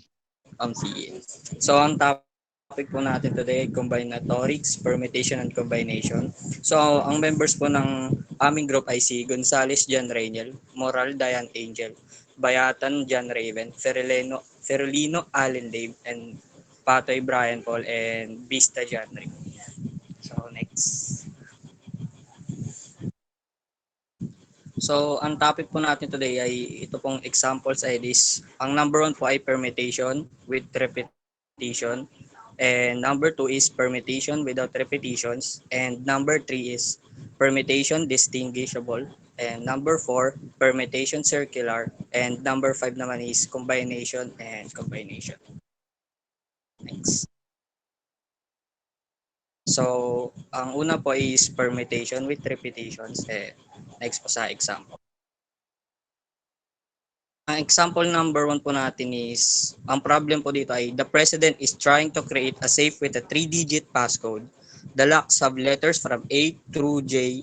Sige. So, ang topic po natin today ay combinatorics, permutation, and combination. So, ang members po ng aming group ay si Gonzales John Rainiel, Moral Diane Angel, Bayatan John Raven, Ferolino Allen Dave, and Patoy Brian Paul, and Vista John Rick. So, next. So, ang topic po natin today ay ito pong examples ay this. Ang number 1 po ay permutation with repetition. And number 2 is permutation without repetitions. And number 3 is permutation distinguishable. And number 4, permutation circular. And number 5 naman is combination and combination. Next. So, ang una po is permutation with repetitions. Next po sa example. Ang example number 1 po natin is, ang problem po dito ay, the president is trying to create a safe with a 3-digit passcode. The locks have letters from A through J.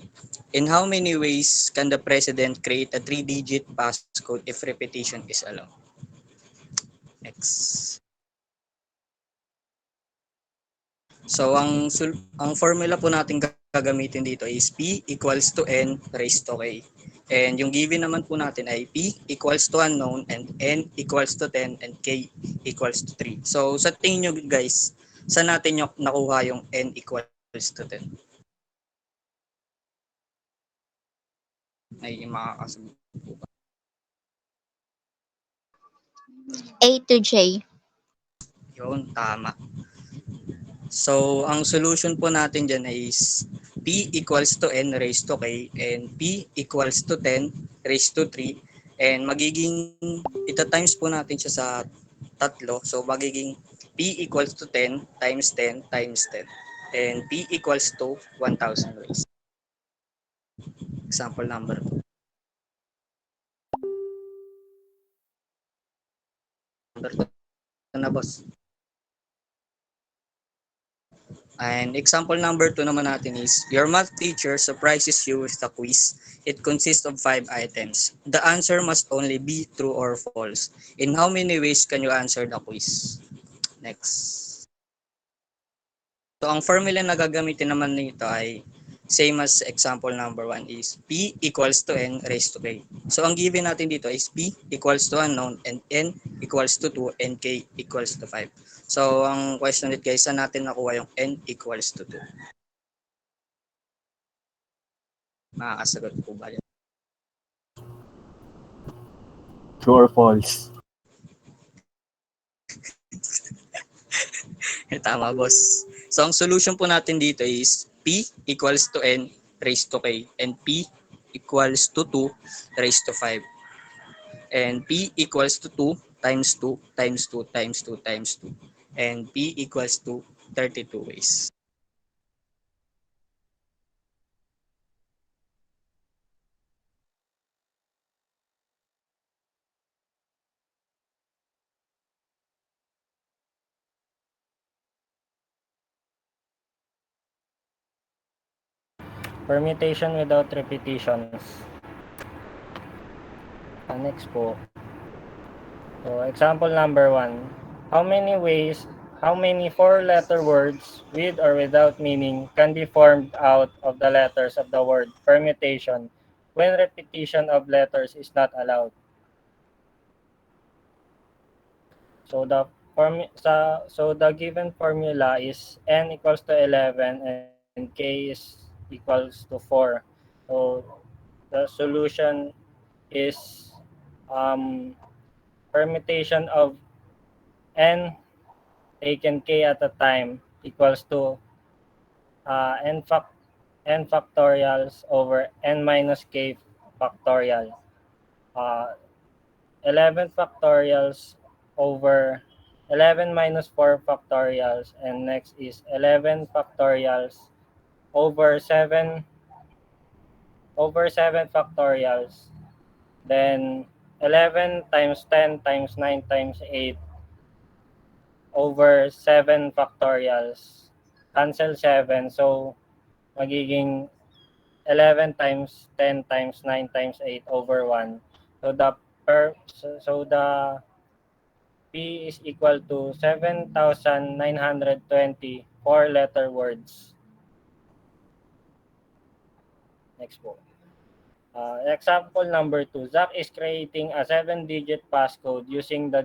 In how many ways can the president create a 3-digit passcode if repetition is allowed? Next. So, ang formula po natin gagamitin dito is P equals to N raised to K. And yung given naman po natin ay P equals to unknown and N equals to 10 and K equals to 3. So, sa tingin nyo guys, saan natin yung nakuha yung N equals to 10? Ay, makakasagot po ba?
A to J.
Yun, tama. So, ang solution po natin dyan is P equals to N raised to K and P equals to 10 raised to 3 and magiging, ita-times po natin siya sa tatlo. So, magiging P equals to 10 times 10 times 10 and P equals to 1,000 ways. Example number 2. Number 2 na boss. And example number 2 naman natin is, your math teacher surprises you with a quiz. It consists of 5 items. The answer must only be true or false. In how many ways can you answer the quiz? Next. So, ang formula na gagamitin naman nito ay same as example number 1 is P equals to N raised to K. So, ang given natin dito is P equals to unknown and N equals to 2 and K equals to 5. So, ang question ulit guys, saan natin nakuha yung N equals to 2? Makakasagot po ba yan?
True or false?
Tama, boss. So, ang solution po natin dito is P equals to N raised to K and P equals to 2 raised to 5. and P equals to 2 times 2 times 2 times 2 times 2, and P equals to 32 ways.
Permutation without repetitions. Next po. So, example number 1. How many four-letter words with or without meaning can be formed out of the letters of the word permutation when repetition of letters is not allowed? So the given formula is n equals to 11 and k is equals to 4. So the solution is permutation of n taken k at a time equals to n factorials over n minus k factorial. Uh, 11 factorials over 11 minus 4 factorials, and next is 11 factorials over 7 factorials, then 11 times 10 times 9 times 8 over 7 factorials, cancel 7, so magiging 11 times 10 times 9 times 8 over 1. So the P is equal to 7,920 four-letter words. Next po. Example number 2. Zach is creating a 7-digit passcode using the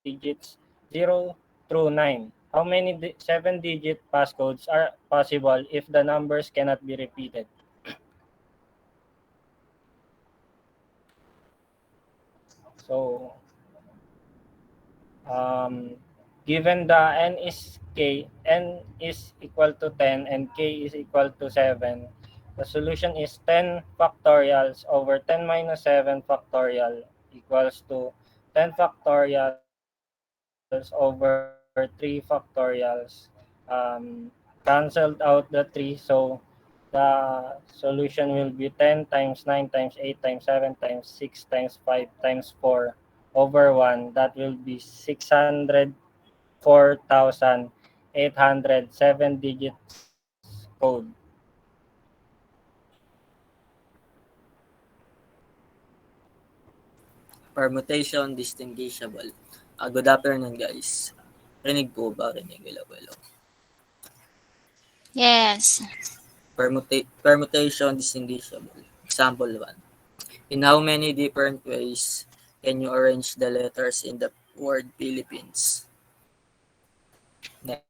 digits 0 through 9. How many 7-digit passcodes are possible if the numbers cannot be repeated? So, um, given the n is equal to 10 and k is equal to 7, the solution is 10 factorials over 10 minus 7 factorial equals to 10 factorials over 3 factorials. Cancelled out the 3, so the solution will be 10 times 9 times 8 times 7 times 6 times 5 times 4 over 1. That will be 604,807 digits code.
Permutation distinguishable. Good afternoon, guys. Rinig po ba? Rinig, hello, hello.
Yes.
Permutation distinguishable. Example 1. In how many different ways can you arrange the letters in the word Philippines? Next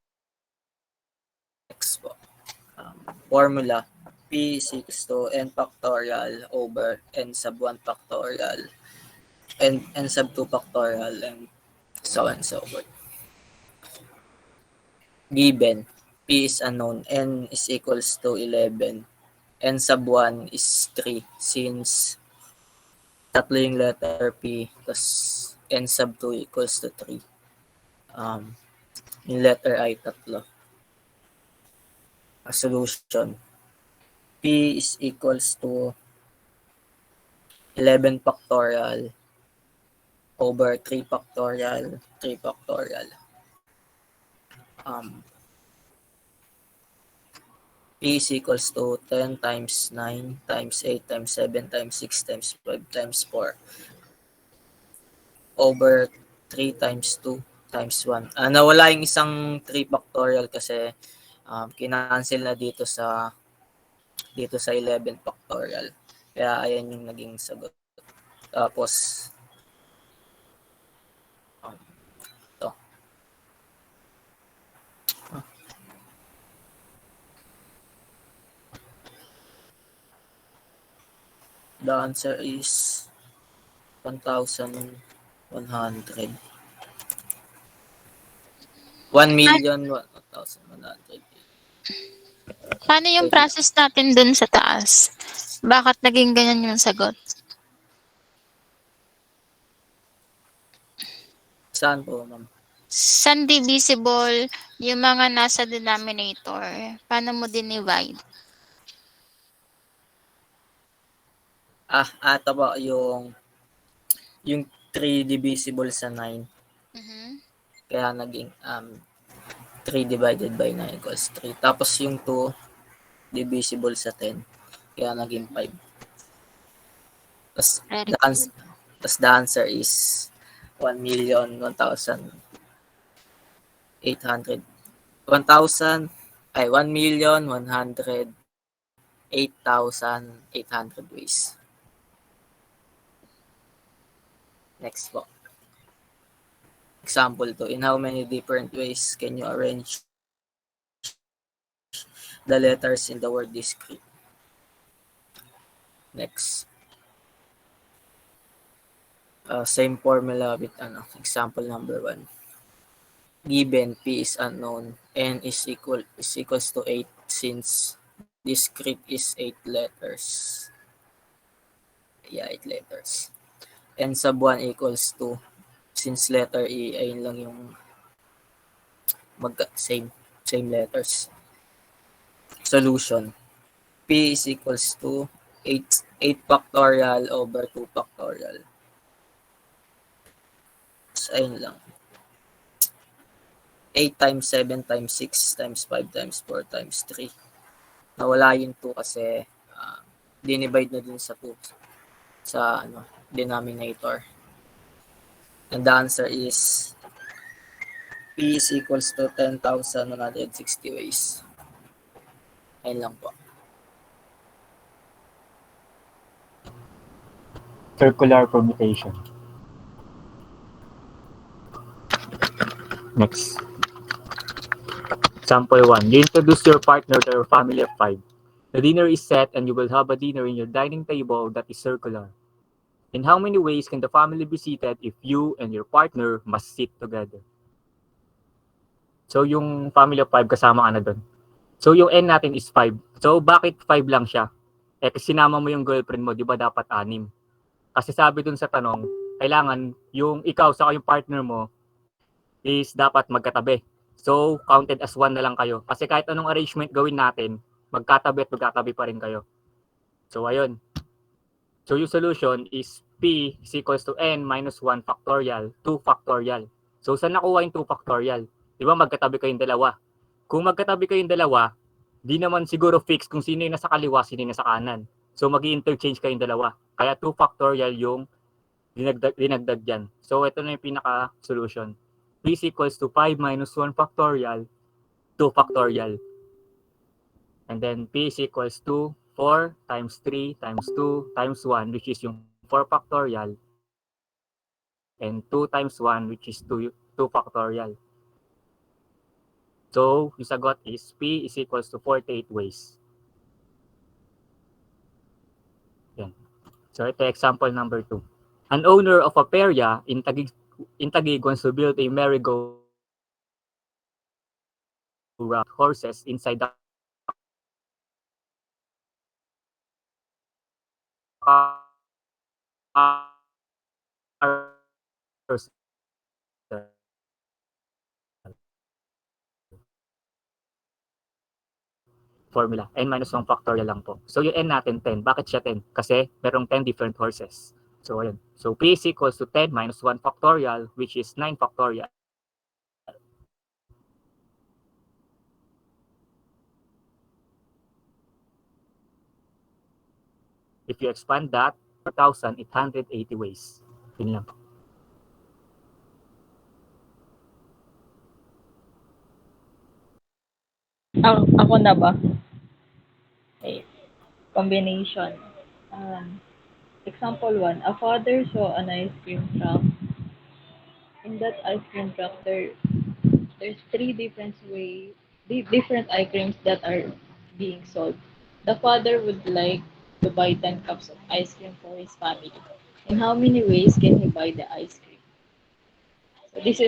po. Formula. P is equals to n factorial over n sub 1 factorial and n sub 2 factorial and so on and so forth. Given. P is unknown. N is equals to 11. N sub 1 is 3 since tatlo yung letter P plus N sub 2 equals to 3. Yung letter I tatlo. A solution. P is equals to 11 factorial over 3 factorial, 3 factorial. P is equals to 10 times 9 times 8 times 7 times 6 times 5 times 4 over 3 times 2 times 1. Nawala yung isang 3 factorial kasi kinancel na dito sa 11 factorial. Kaya ayan yung naging sagot. Tapos ito. The answer is 1,100. 1,100,000.
Paano yung process natin dun sa taas? Bakit naging ganyan yung sagot?
Saan po, ma'am?
Saan divisible yung mga nasa denominator? Paano mo dinivide?
Ito po yung 3 divisible sa 9.
Mhm.
Kaya naging 3 divided by 9 equals 3. Tapos yung 2 divisible sa 10. Kaya naging 5. Tapos
Very
the
good.
answer, the answer is 1,001,800. 1,000 ay 1,108,800 ways. Next po. Example to. In how many different ways can you arrange the letters in the word discrete? Next. Same formula with example number 1. Given P is unknown, N is equals to 8 since discrete is 8 letters. Yeah, 8 letters. N sub 1 equals 2 since letter E ay lang yung same letters. Solution. P is equals to 8 factorial over 2 factorial. So, ayun lang. 8 times 7 times 6 times 5 times 4 times 3. Nawala yung 2 kasi dinivide na dun sa 2 sa denominator. And the answer is P is equals to 10,160 ways. Ayun lang po.
Circular permutation. Next. Example 1. You introduce your partner to your family of 5. The dinner is set and you will have a dinner in your dining table that is circular. In how many ways can the family be seated if you and your partner must sit together? So, yung family of 5 kasama ka na doon. So, yung N natin is 5. So, bakit 5 lang siya? Kasi sinama mo yung girlfriend mo, di ba dapat 6? Kasi sabi dun sa tanong, kailangan yung ikaw sa yung partner mo is dapat magkatabi. So, counted as 1 na lang kayo. Kasi kahit anong arrangement gawin natin, magkatabi at magkatabi pa rin kayo. So, ayun. So, yung solution is P is equals to N minus 1 factorial, 2 factorial. So, saan nakuha yung 2 factorial? Di ba magkatabi kayong dalawa? Kung magkatabi kayong dalawa, di naman siguro fix kung sino yung nasa kaliwa, sino yung nasa kanan. So, mag-interchange kayong dalawa. Kaya 2 factorial yung dinagdag dyan. So, ito na yung pinaka-solution. P is equals to 5 minus 1 factorial, 2 factorial. And then P is equals to 4 times 3 times 2 times 1, which is yung 4 factorial. And 2 times 1, which is 2 factorial. So, yung sagot is P is equals to 48 ways. Yan. So, ito example number 2. An owner of a perya in Taguig wants to build a merry-go-round horses inside the formula. N minus 1 factorial lang po. So, yung N natin 10. Bakit siya 10? Kasi merong 10 different horses. So, ayun. So, P is equals to 10 minus 1 factorial, which is 9 factorial. If you expand that, 4,880 ways. Yun lang.
Ako na ba? Okay. Combination. Example 1. A father saw an ice cream truck. In that ice cream truck, there's three different ice creams that are being sold. The father would like to buy 10 cups of ice cream for his family. In how many ways can he buy the ice cream? So this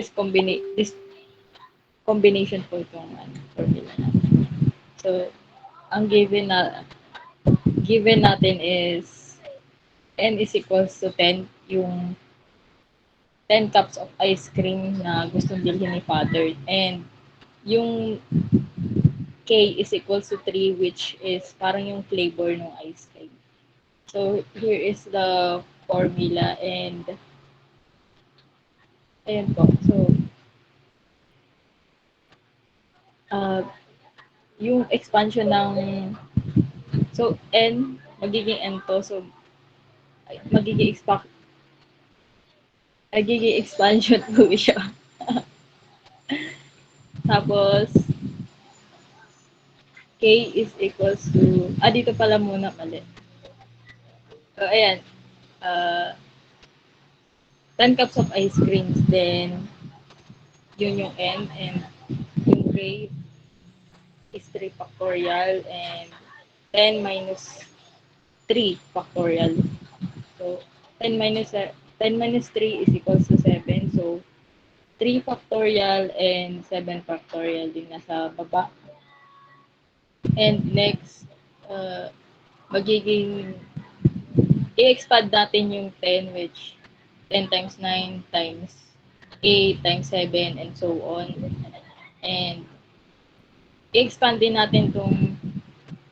combination po itong formula natin. So, ang given natin is n is equals to 10 yung 10 cups of ice cream na gustong bilhin ni father. And yung K is equals to 3, which is parang yung flavor ng ice cream. So here is the formula, and ayan po. So uh, yung expansion ng so N magiging N to, so magiging magiging expansion po siya. Tapos K is equals to dito pala muna mali. So ayan, uh, 10 cups of ice creams, then yun yung N, and yung K is 3 factorial, and 10 minus 3 factorial. So 10 minus 10 minus 3 is equals to 7. So 3 factorial and 7 factorial din nasa baba. And next, magiging i-expand natin yung 10, which 10 times 9 times 8 times 7 and so on. And i-expand din natin tong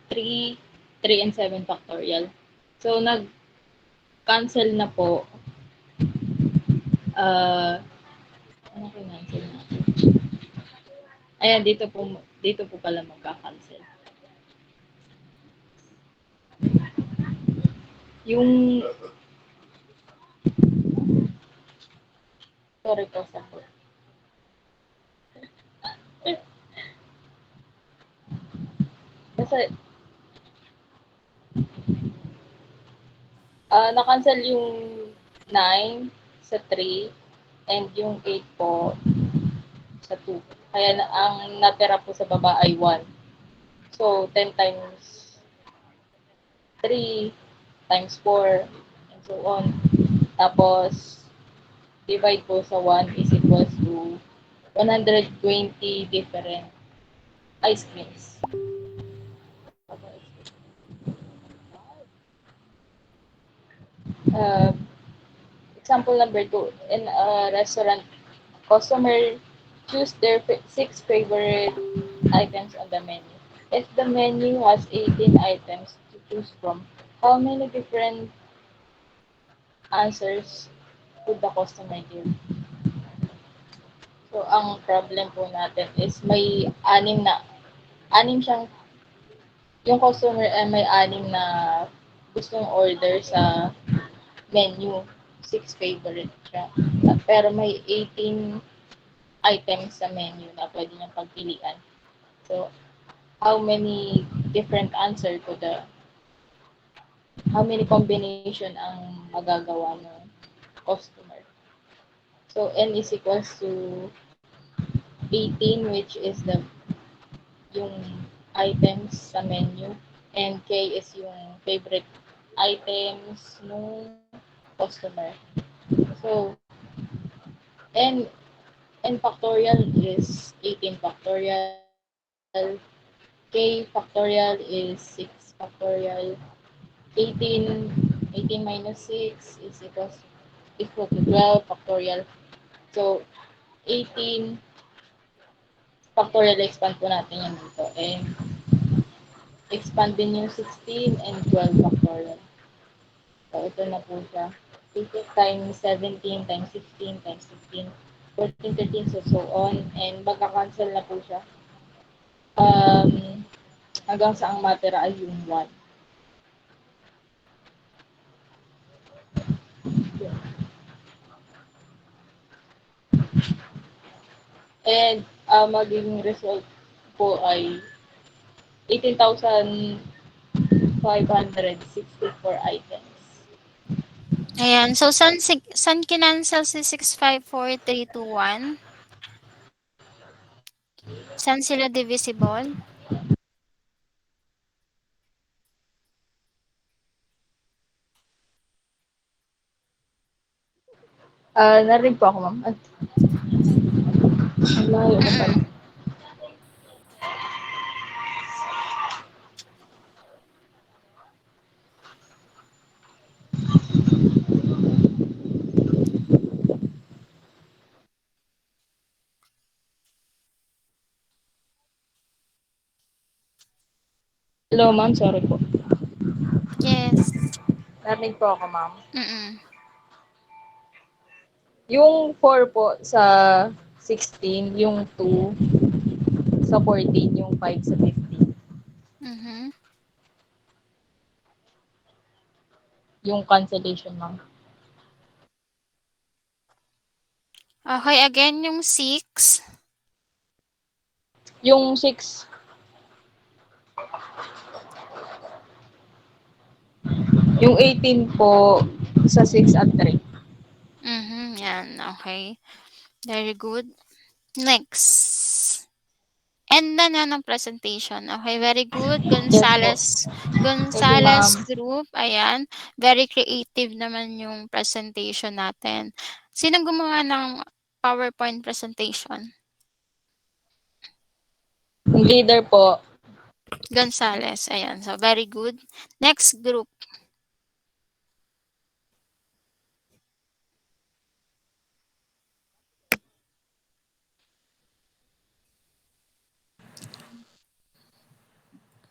3, 3 and 7 factorial. So nag-cancel na po. Ano cancel natin? Ayan, dito po pala magka-cancel. Yung sorry po sa po. Kasi na-cancel yung 9 sa 3 and yung 8 po sa 2. Kaya ang natira po sa baba ay 1. So, 10 times 3 times 4 and so on. Tapos, divide po sa 1 is equals to 120 different ice creams. Uh, Example number 2. In a restaurant, customer choose their 6 favorite items on the menu. If the menu has 18 items to choose from, how many different answers could the customer give? So, ang problem po natin is may anim siyang, yung customer ay may anim na gustong order sa menu. 6 favorite siya. Pero may 18 items sa menu na pwede niyang pagpilian. So, different answer to the how many combination ang magagawa ng customer. So, N is equals to 18, which is yung items sa menu, and K is yung favorite items ng customer. So, N factorial is 18 factorial, K factorial is 6 factorial, 18 minus 6 is equal to 12 factorial. So, 18 factorial expand po natin yan dito. And expand din yung 16 and 12 factorial. So, ito na po siya. 8 times 17 times 16 times 16, 14, 13, so on. And magka-cancel na po siya. Hanggang sa ang matira ay yung 1. And magiging result po ay 18,564 items.
Ayan. So, saan kinancel si 654,321? Saan sila divisible?
Narinig po ako, ma'am. Ang layo ko pala. Hello, ma'am. Sorry po.
Yes.
Narinig po ako, ma'am.
Mm.
Yung 4 po sa 16, yung 2 sa 14, yung 5 sa 15.
Mhm.
Yung cancellation, ma'am.
Okay, again yung 6.
Yung 6, yung 18 po sa 6 at 3.
Mhm, yan, okay. Very good. Next. And na ng presentation. Okay, very good.
Yes po. Thank you, ma'am.
Gonzales Group. Ayan. Very creative naman yung presentation natin. Sinong gumawa ng PowerPoint presentation?
Yung leader po.
Gonzales. Ayan. So, very good. Next group.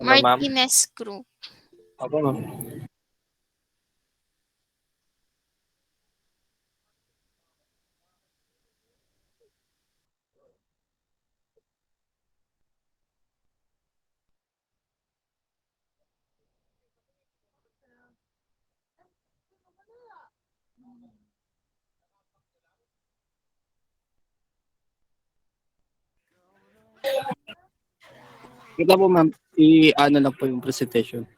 Hello, ma'am.
Martinez Group.
Opo, ma'am. Kita po, ma'am. I-ano lang po yung presentation.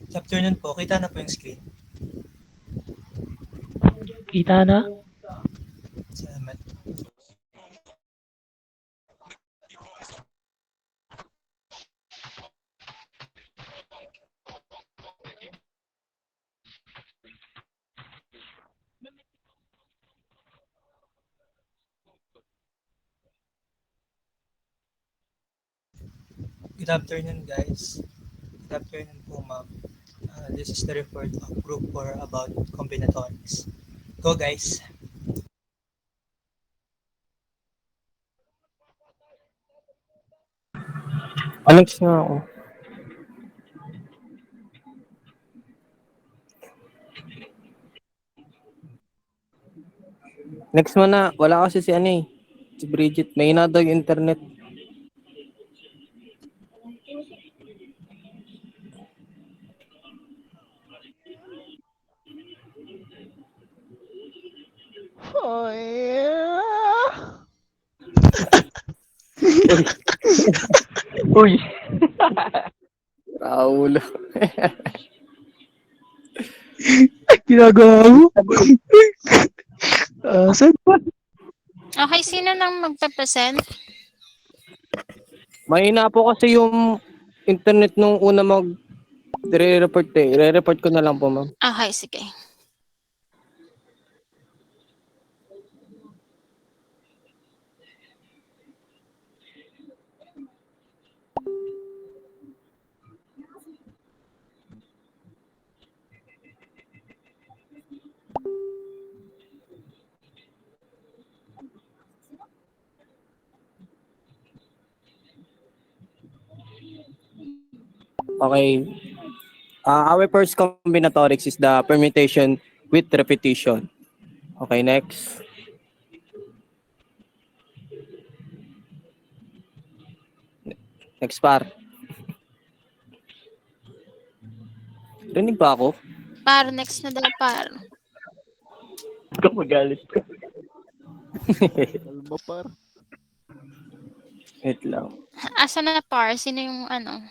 Good afternoon po. Kita na po yung screen.
Kita na?
Salamat. Good afternoon, guys. Good afternoon po, ma'am. This is the report of Group 4 about combinatorics. Go, guys.
Alex nga ako. Next mo na. Wala kasi si ano eh. Si Bridget. May daw yung internet.
Oh, yeah.
Uy. Raulo.
Ginagawa mo? Saan ba?
Okay, sino nang magpe-present?
Mahina po kasi yung internet nung una re-report eh. Re-report ko na lang po, ma'am.
Okay, sige.
Okay. Our first combinatorics is the permutation with repetition. Okay, next. Next par. Rinig ba ako?
Par, next na daw par.
Ikaw magalit ka.
Kalma par.
Wait lang.
Asa na par? Sino yung ano?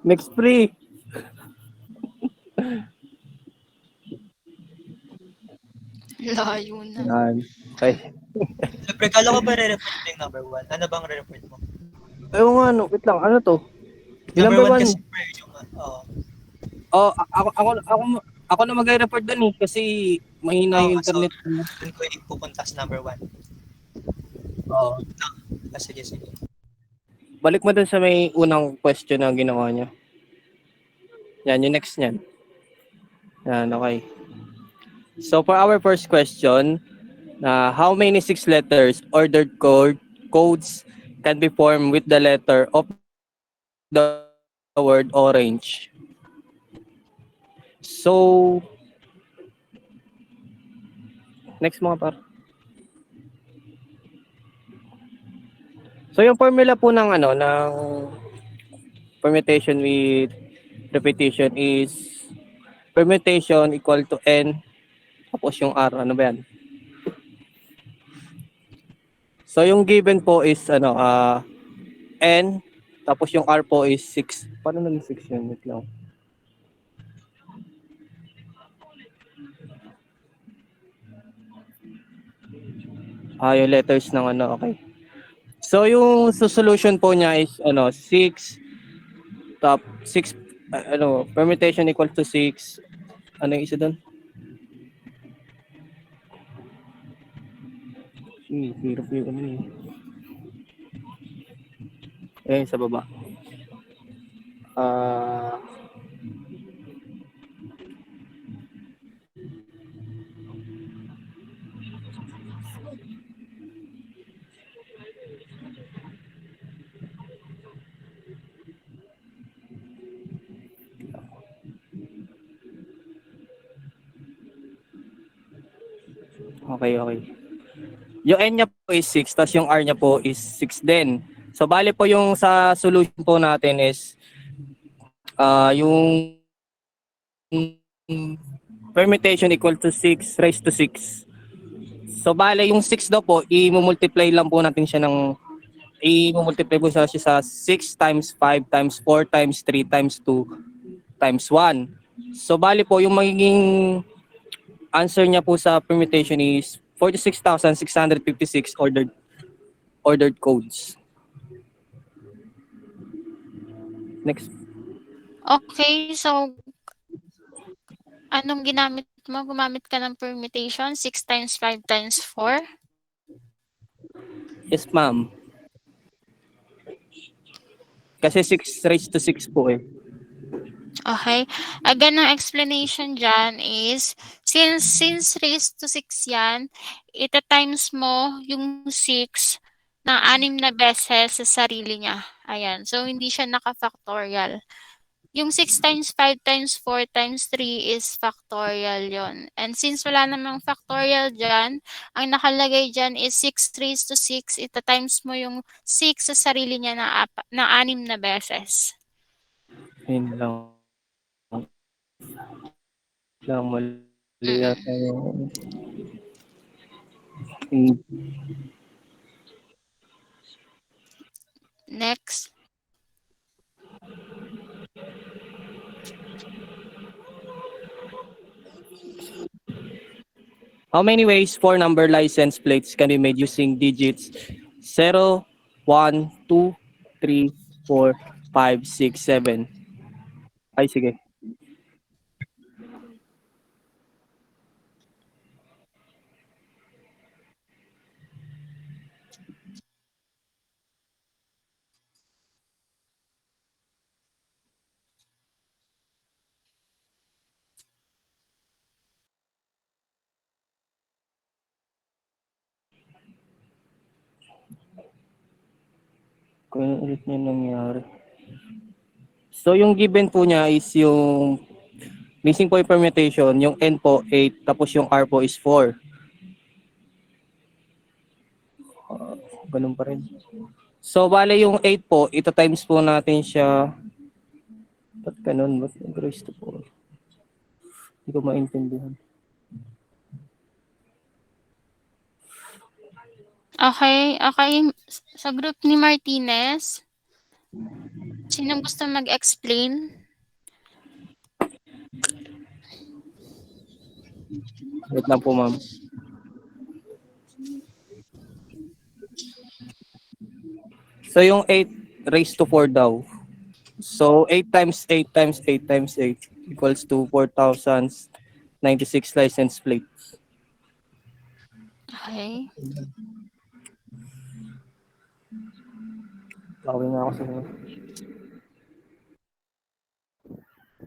Next pre.
Layo na.
Yan. Okay.
Siyempre, kala ko ba re-report mo yung number 1? Ano bang re-report mo?
Ayaw nga, no. Wait lang. Ano to? Yung
Number
number
1
one.
kasi, pre, yung,
Ako na mag-report dun eh. Kasi mahina yung internet.
So, dun ko pupunta sa number 1.
Oo.
Sige, sige.
balik mo dun sa may unang question na ginawa niya. Yan, yung next niyan. Yan, okay. So for our first question, how many six letters ordered codes can be formed with the letter of the word orange? So, next mga par. So yung formula po ng permutation with repetition is permutation equal to n tapos yung r, ano ba yan? So yung given po is n tapos yung r po is 6. Paano naging 6 yun? Wait lang. Yung letters ng okay. So yung solution po niya is 6 top 6 permutation equal to 6. Ano yung isa doon? Hirap yung ano eh. Sa baba. Okay, okay. Yung n niya po is 6, tapos yung r niya po is 6 din. So, bali po yung sa solution po natin is yung permutation equal to 6 raised to 6. So, bali yung 6 daw po, i-multiply lang po natin siya i-multiply po siya sa 6 times 5 times 4 times 3 times 2 times 1. So, bali po yung magiging answer niya po sa permutation is 46,656 ordered codes. Next.
Okay, so anong ginamit mo? Gumamit ka ng permutation, 6 times 5 times 4?
Yes, ma'am. Kasi 6 raised to 6 po eh.
Okay. Again, ang explanation dyan is, since raised to 6 yan, ita-times mo yung 6 na 6 na beses sa sarili niya. Ayan. So, hindi siya naka-factorial. Yung 6 times 5 times 4 times 3 is factorial yon. And since wala namang factorial dyan, ang nakalagay dyan is 6 raised to 6. Ita-times mo yung 6 sa sarili niya na 6 na beses.
Yun lang. Mali yata yung...
Next.
How many ways 4 number license plates can be made using digits 0, 1, 2, 3, 4, 5, 6, 7? Ay, sige. Kung ulit niya nangyari. So, yung given po niya is yung missing po yung permutation, yung n po 8, tapos yung r po is 4. Ganun pa rin. So, bale yung 8 po, ito times po natin siya. Ba't ganun? Ba't raised to 4? Hindi ko maintindihan.
Okay, okay. Sa group ni Martinez, sinong gusto mag-explain?
Wait lang po, ma'am. So, yung 8 raised to 4 daw. So, 8 times 8 times 8 times 8 equals to 4,096 license plates.
Okay.
Bawi na ako sa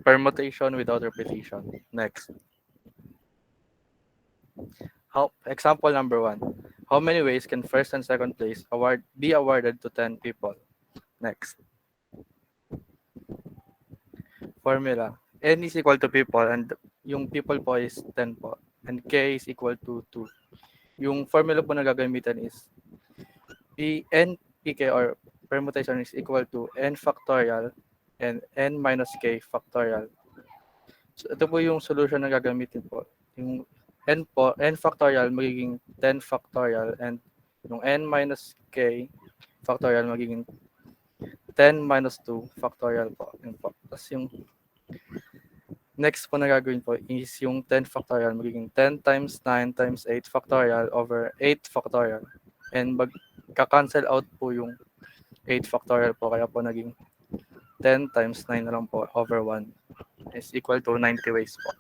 Permutation without repetition. Next. Example number 1. How many ways can first and second place be awarded to 10 people? Next. Formula. N is equal to people and yung people po is 10 po. And K is equal to 2. Yung formula po na gagamitan is N PK or permutation is equal to N factorial and N minus K factorial. So ito po yung solution na gagamitin po. Yung N factorial magiging 10 factorial and yung N minus K factorial magiging 10 minus 2 factorial po. Yun po. Tapos yung next po na gagawin po is yung 10 factorial magiging 10 times 9 times 8 factorial over 8 factorial. And magka-cancel out po yung 8 factorial po. Kaya po naging 10 times 9 na lang po over 1 is equal to 90 ways po.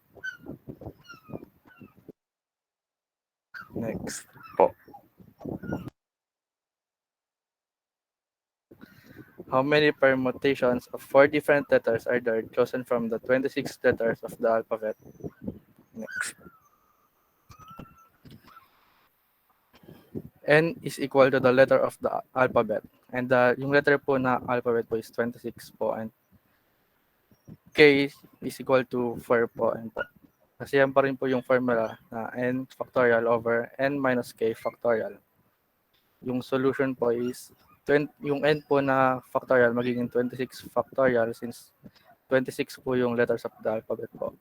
Next po. How many permutations of 4 different letters are there chosen from the 26 letters of the alphabet? Next. N is equal to the letter of the alphabet. And yung letter po na alphabet po is 26 po. And K is equal to 4 po. And po. Kasi yan pa rin po yung formula na N factorial over N minus K factorial. Yung solution po is yung N po na factorial magiging 26 factorial since 26 po yung letters of the alphabet po.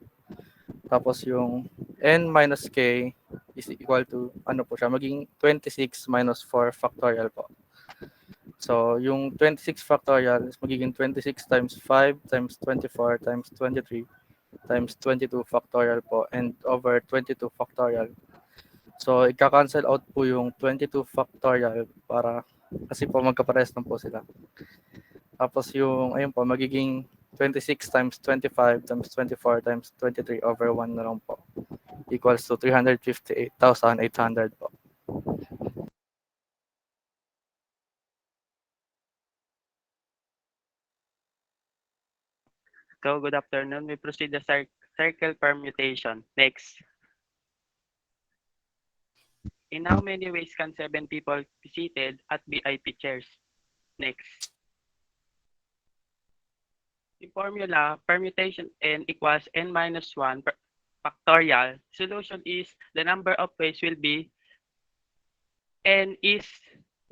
Tapos yung N minus K is equal to, ano po siya, magiging 26 minus 4 factorial po. So, yung 26 factorial is magiging 26 times 5 times 24 times 23 times 22 factorial po and over 22 factorial. So, ika-cancel out po yung 22 factorial para kasi po magkapares lang po sila. Tapos yung, ayun po, magiging 26 times 25 times 24 times 23 over 1 na lang po. Equals to 358,800 po.
So, good afternoon. We proceed the circle permutation. Next. In how many ways can 7 people be seated at VIP chairs? Next. The formula, permutation n equals n minus 1 factorial. Solution is the number of ways will be n is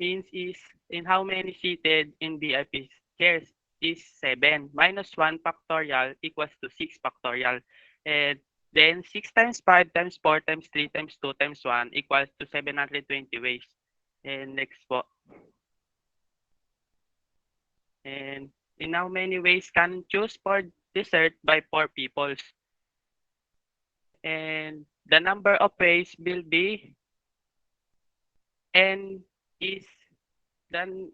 in how many seated in VIP chairs is 7 minus 1 factorial equals to 6 factorial. And then 6 times 5 times 4 times 3 times 2 times 1 equals to 720 ways. And next po. And in how many ways can choose for dessert by 4 people? And the number of ways will be n is then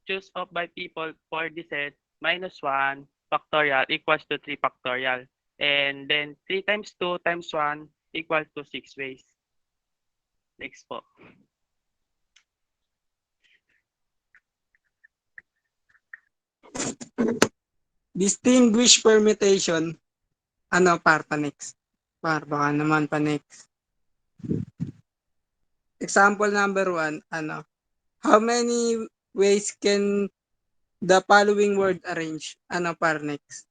choose of by people for dessert minus 1 factorial equals to 3 factorial. And then 3 times 2 times 1 equals to 6 ways. Next po.
Distinguish permutation. Ano, pa next? Baka naman pa next. Example number 1, ano? How many ways can the following word arrange? Ano, next?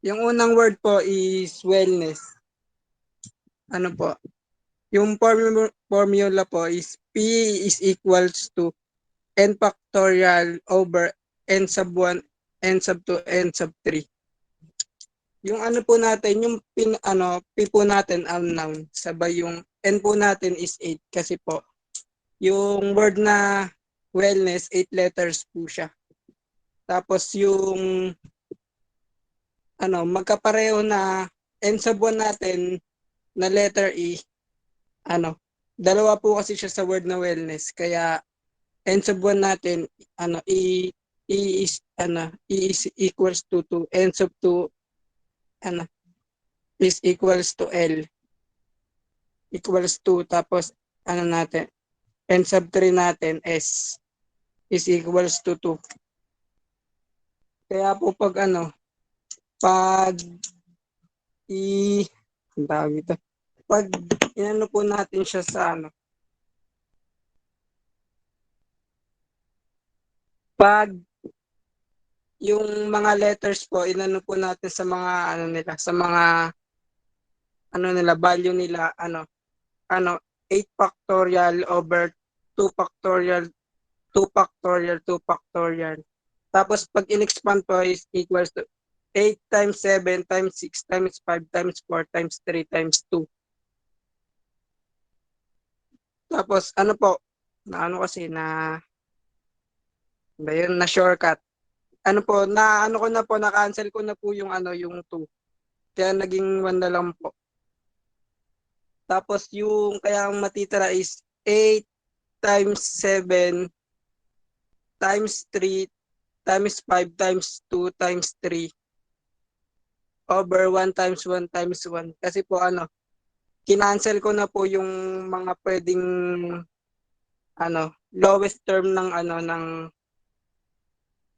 Yung unang word po is wellness. Ano po? Yung formula po is P is equals to n factorial over n sub 1, n sub 2, n sub 3. Yung ano po natin, yung P po natin unknown. Sabay yung N po natin is 8 kasi po yung word na wellness, 8 letters po siya. Tapos yung magkapareho na N sub 1 natin na letter E, dalawa po kasi siya sa word na wellness. Kaya N sub 1 natin, E is equals to N sub 2, is equals to L equals to, tapos natin, N sub 3 natin S is equals to 2. Kaya po pag pag ang tawag ito, pag inano po natin siya sa pag yung mga letters po, inano po natin sa mga nila, sa mga nila, value nila, 8 factorial over 2 factorial, 2 factorial, 2 factorial. Tapos pag in-expand po is equals to 8 times 7 times 6 times 5 times 4 times 3 times 2. Tapos po, kasi ba yun, na shortcut. Ko na po, na-cancel ko na po yung yung 2. Kaya naging 1 na lang po. Tapos yung kaya ang matitira is 8 times 7 times 3 times 5 times 2 times 3 over 1 times 1 times 1. Kasi po kinancel ko na po yung mga pwedeng lowest term ng ng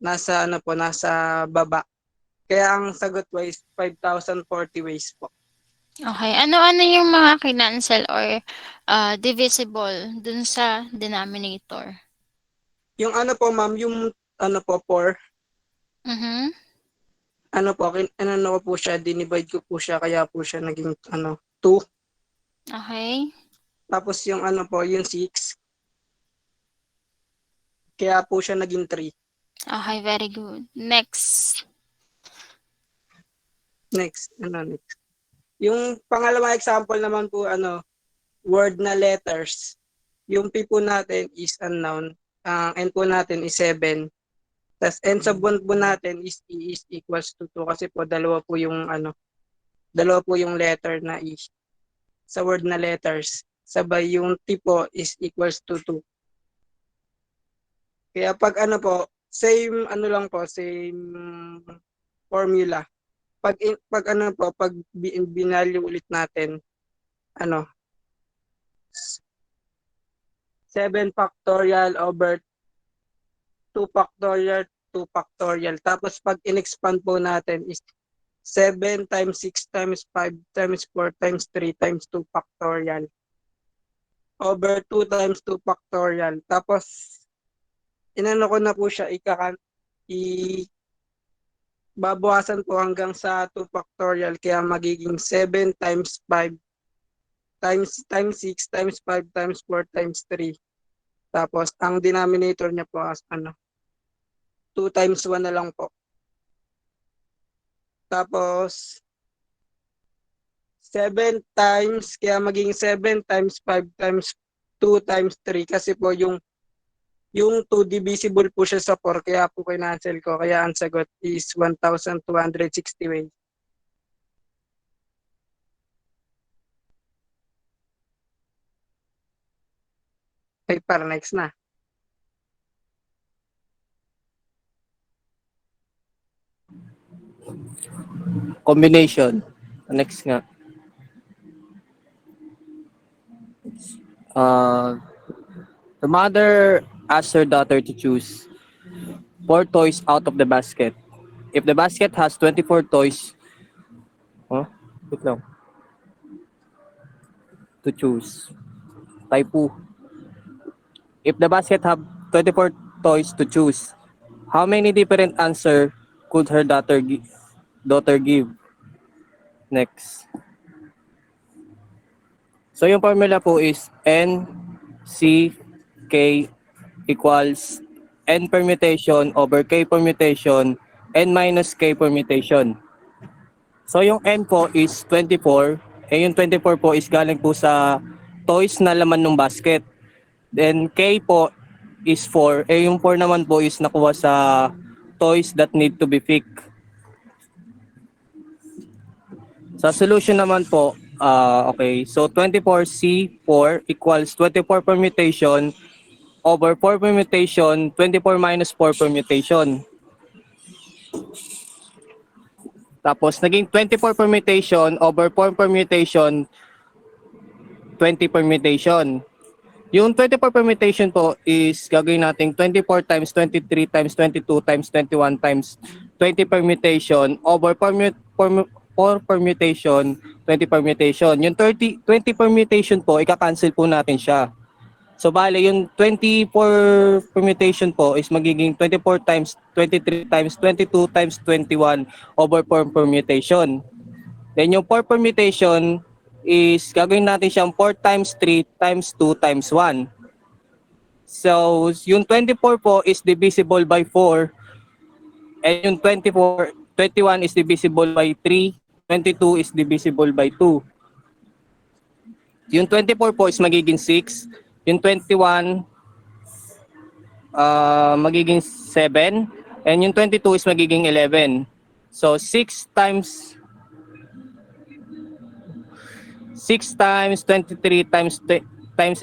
nasa baba. Kaya ang sagot po is 5,040 ways po.
Okay. Ano-ano yung mga kinancel or divisible dun sa denominator?
Yung po ma'am, yung po 4.
Mhm.
Ko po siya, dinivide ko po siya, kaya po siya naging 2.
Okay.
Tapos yung po, yung 6. Kaya po siya naging 3.
Okay, very good. Next.
Next. Yung pangalawang example naman po, word na letters. Yung P po natin is unknown. Ang N po natin is 7. Tapos N sub 1 po natin is E is equals to 2 kasi po dalawa po yung letter na E sa word na letters. Sabay yung T po is equals to 2. Kaya pag po, same lang po, same formula. Pag pag binalyo ulit natin, 7 factorial over 2 factorial, 2 factorial. Tapos pag in-expand po natin is 7 times 6 times 5 times 4 times 3 times 2 factorial over 2 times 2 factorial. Tapos inano ko na po siya, babawasan po hanggang sa 2 factorial, kaya magiging 7 times 5 times 6 times 5 times 4 times 3. Tapos ang denominator niya po as 2 times 1 na lang po. Tapos 7 times, kaya maging 7 times 5 times 2 times 3 kasi po yung 2 divisible po siya sa 4, kaya po kinancel ko. Kaya ang sagot is 1,260 ways. Okay, para next na.
Combination. Next nga. The mother asks her daughter to choose 4 toys out of the basket. If the basket has 24 toys, wait lang, to choose. Typo. If the basket have 24 toys to choose, how many different answer could her daughter give? Next. So yung formula po is N, C, K equals N permutation over K permutation, N minus K permutation. So yung N po is 24, yung 24 po is galing po sa toys na laman ng basket. Then K po is 4, yung 4 naman po is nakuha sa toys that need to be picked. Sa solution naman po, okay, so 24C4 equals 24 permutation over 4 permutation, 24 minus 4 permutation. Tapos naging 24 permutation over 4 permutation, 20 permutation. Yung 24 permutation po is gagawin natin 24 times 23 times 22 times 21 times 20 permutation over for permutation, 20 permutation. Yung 20 permutation po, ika-cancel po natin siya. So bale, yung 24 permutation po is magiging 24 times 23 times 22 times 21 over 4 permutation. Then yung 4 permutation is gagawin natin siyang 4 times 3 times 2 times 1. So yung 24 po is divisible by 4 and yung 21 is divisible by 3, 22 is divisible by 2. Yung 24 po is magiging 6, yung 21 magiging 7, and yung 22 is magiging 11. So 6 times 23 times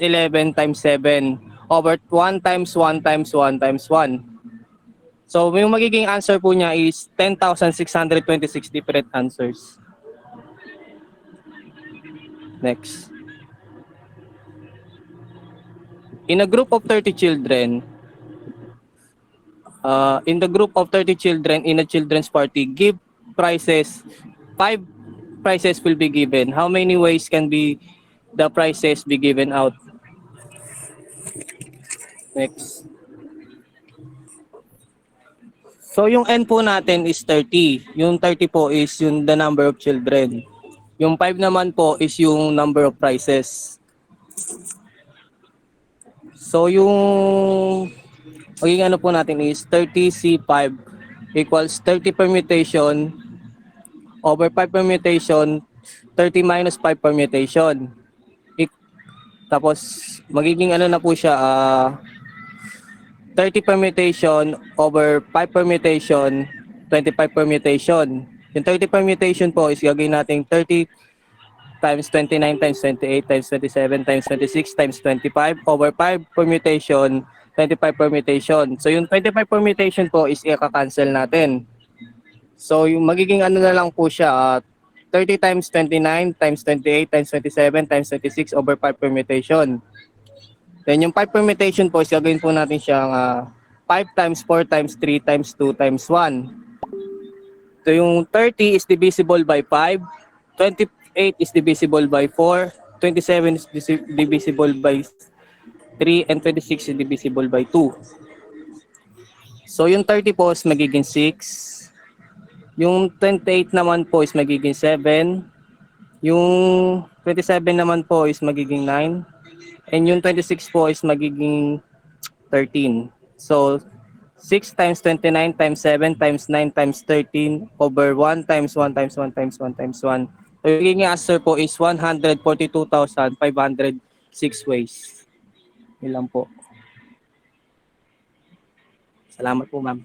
11 times 7 over 1 times 1 times 1 times 1. So yung magiging answer po niya is 10,626 different answers. Next. In a group of 30 children, in the group of 30 children in a children's party, give prizes. 5 prizes will be given. How many ways can the prizes be given out? Next. So yung n po natin is 30. Yung 30 po is yung the number of children. Yung 5 naman po is yung number of prizes. So yung magiging ano po natin is 30C5 equals 30 permutation over 5 permutation, 30 minus 5 permutation. Tapos magiging ano na po siya, 30 permutation over 5 permutation, 25 permutation. Yung 30 permutation po is gagawin natin 30 times 29 times 28 times 27 times 26 times 25 over 5 permutation, 25 permutation. So yung 25 permutation po is i-cancel natin. So yung magiging ano na lang po siya, 30 times 29 times 28 times 27 times 26 over 5 permutation. Then yung 5 permutation po is gagawin po natin siyang 5 times 4 times 3 times 2 times 1. So yung 30 is divisible by 5, 28 is divisible by 4, 27 is divisible by 3, and 26 is divisible by 2. So yung 30 po is magiging 6. Yung 28 naman po is magiging 7. Yung 27 naman po is magiging 9. And yung 26 po is magiging 13. So 6 times 29 times 7 times 9 times 13 over 1 times 1 times 1 times 1 times 1. So yung magiging answer po is 142,506 ways. Ilan po. Salamat po, ma'am.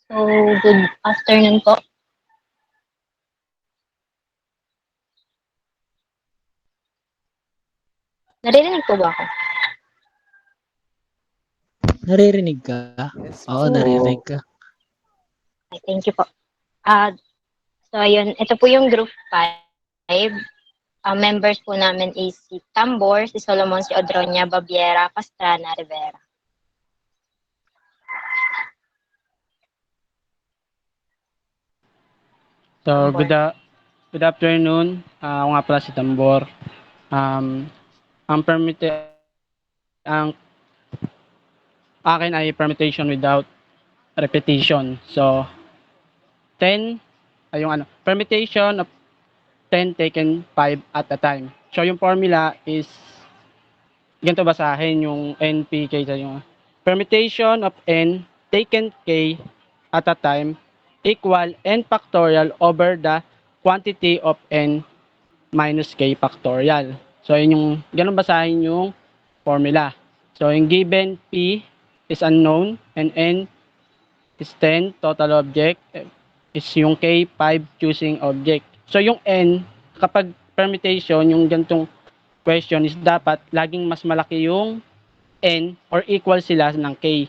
So, good afternoon po. Naririnig po ba ako?
Naririnig ka?
Yes
Oo,
po.
naririnig ka.
Ay, thank you po. Ah, so ayun, ito po yung group 5. Members po namin is si Tambor, si Solomon, si Odronia, Babiera, Pastrana, Rivera.
So,
Tambor.
good afternoon. Ako nga pala si Tambor. Um, ang akin ay permutation without repetition. So, 10 ay yung permutation of 10 taken 5 at a time. So, yung formula is ganito basahin yung NPK sa yung permutation of n taken k at a time equal n factorial over the quantity of n minus k factorial. So, yun yung, ganun basahin yung formula. So, yung given P is unknown and N is 10, total object is yung K, 5 choosing object. So, yung N, kapag permutation, yung gantong question is dapat laging mas malaki yung N or equal sila ng K.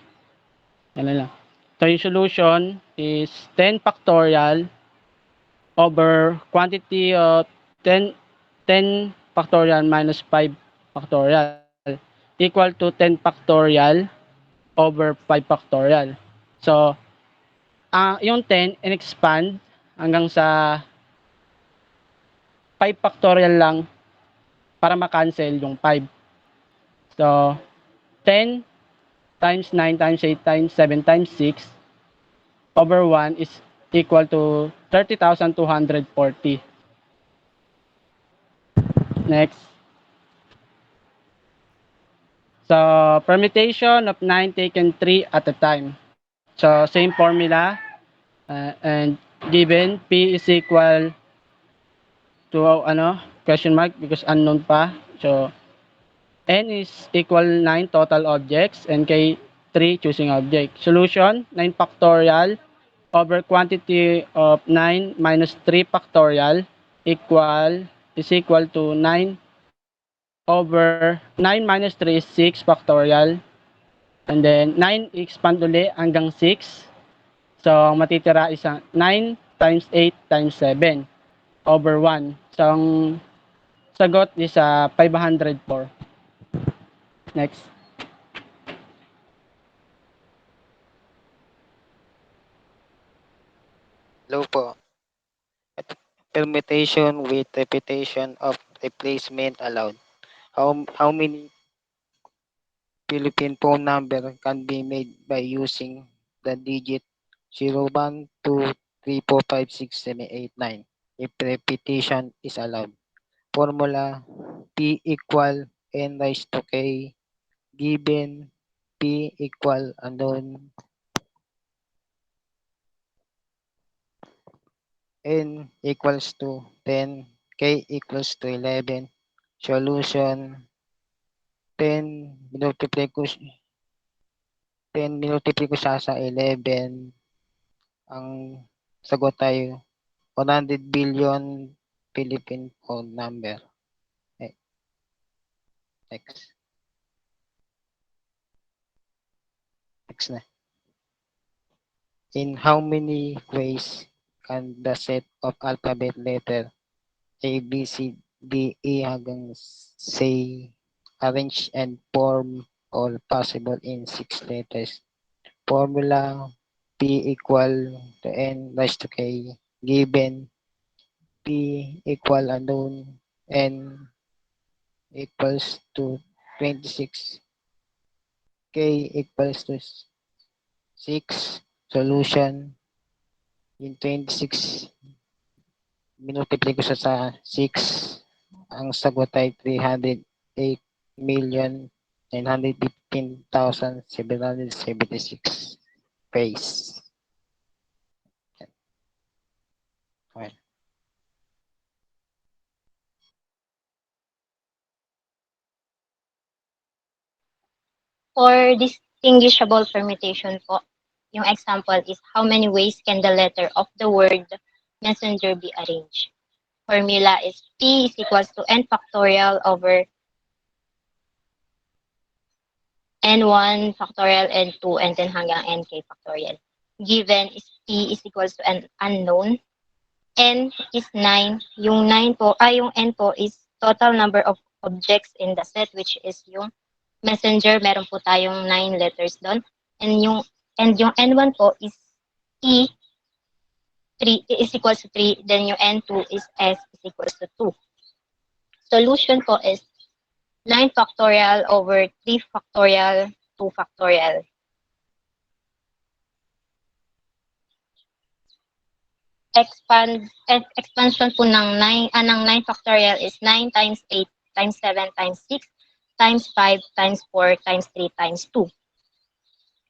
Yan lang. So, yung solution is 10 factorial over quantity of 10 10 factorial minus 5 factorial equal to 10 factorial over 5 factorial. So, yung 10 in-expand hanggang sa 5 factorial lang para ma-cancel yung 5. So, 10 times 9 times 8 times 7 times 6 over 1 is equal to 30,240. Next. So, permutation of 9 taken 3 at a time. So, same formula. And given P is equal to question mark because unknown pa. So, N is equal 9 total objects and K 3 choosing object. Solution, 9 factorial over quantity of 9 minus 3 factorial is equal to 9 over 9 minus 3 is 6 factorial. And then 9 expand uli hanggang 6. So, ang matitira is 9 times 8 times 7 over 1. So, ang sagot is 504. Next.
Hello po. Permutation with repetition of replacement allowed. How many Philippine phone number can be made by using the digit 0, 1, 2, 3, 4, 5, 6, 7, 8, 9 if repetition is allowed? Formula P equal N raised to K given P equal unknown N equals to 10, K equals to 11. Solution 10 multiply ko 10 multiply ko siya sa 11. Ang sagot tayo 100 billion Philippine phone number. Next. Next na. In how many ways can the set of alphabet letter A, B, C, D, E hanggang say arrange and form all possible in 6 letters? Formula P equal to N raised to K given P equal unknown N equals to 26 K equals to 6 solution in 26 minultiply ko siya sa 6 ang sagot ay 308,915,776 face. Okay.
For distinguishable permutation po, yung example is how many ways can the letter of the word messenger be arranged? Formula is P is equals to N factorial over N1 factorial, N2, and then hanggang NK factorial. given is P is equals to an unknown. N is 9. Yung 9 po, yung N po is total number of objects in the set, which is yung messenger. Meron po tayong 9 letters doon. And yung N1 po is E 3 is equals to 3. Then yung N2 is S is equals to 2. Solution po is 9 factorial over 3 factorial, 2 factorial. Expansion po ng 9 factorial is 9 times 8 times 7 times 6 times 5 times 4 times 3 times 2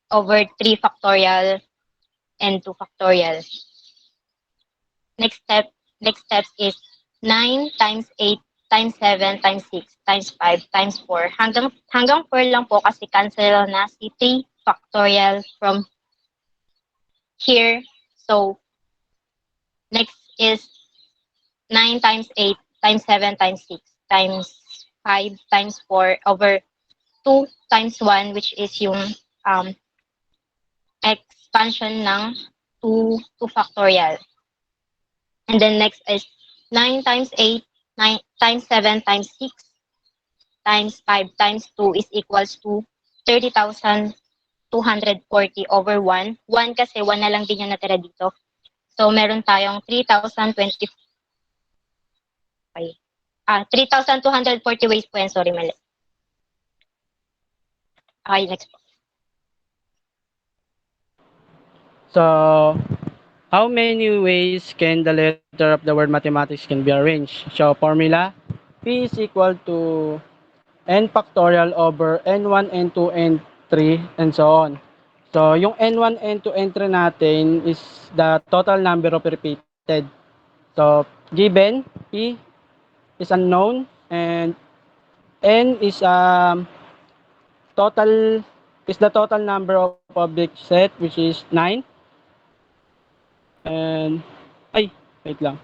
over 3 factorial and 2 factorial. Next step is 9 times 8 times 7 times 6 times 5 times 4 hanggang 4 lang po kasi cancel na si 3 factorial from here. So next is 9 times 8 times 7 times 6 times 5 times 4 over 2 times 1, which is yung expansion ng 2 factorial. And then next is 9 times 8 9 times 7 times 6 times 5 times 2 is equals to 30,240 over 1. 1 kasi 1 na lang din yung natira dito. So meron tayong 3,020 3,240 ways po yan. Sorry, mali. Okay, next po.
So, how many ways can the letter of the word mathematics can be arranged? So, formula, P is equal to n factorial over n1, n2, n3, and so on. So, yung n1, n2, n3 natin is the total number of repeated. So, given, P is unknown, and n is the total number of object set, which is 9. And, wait lang.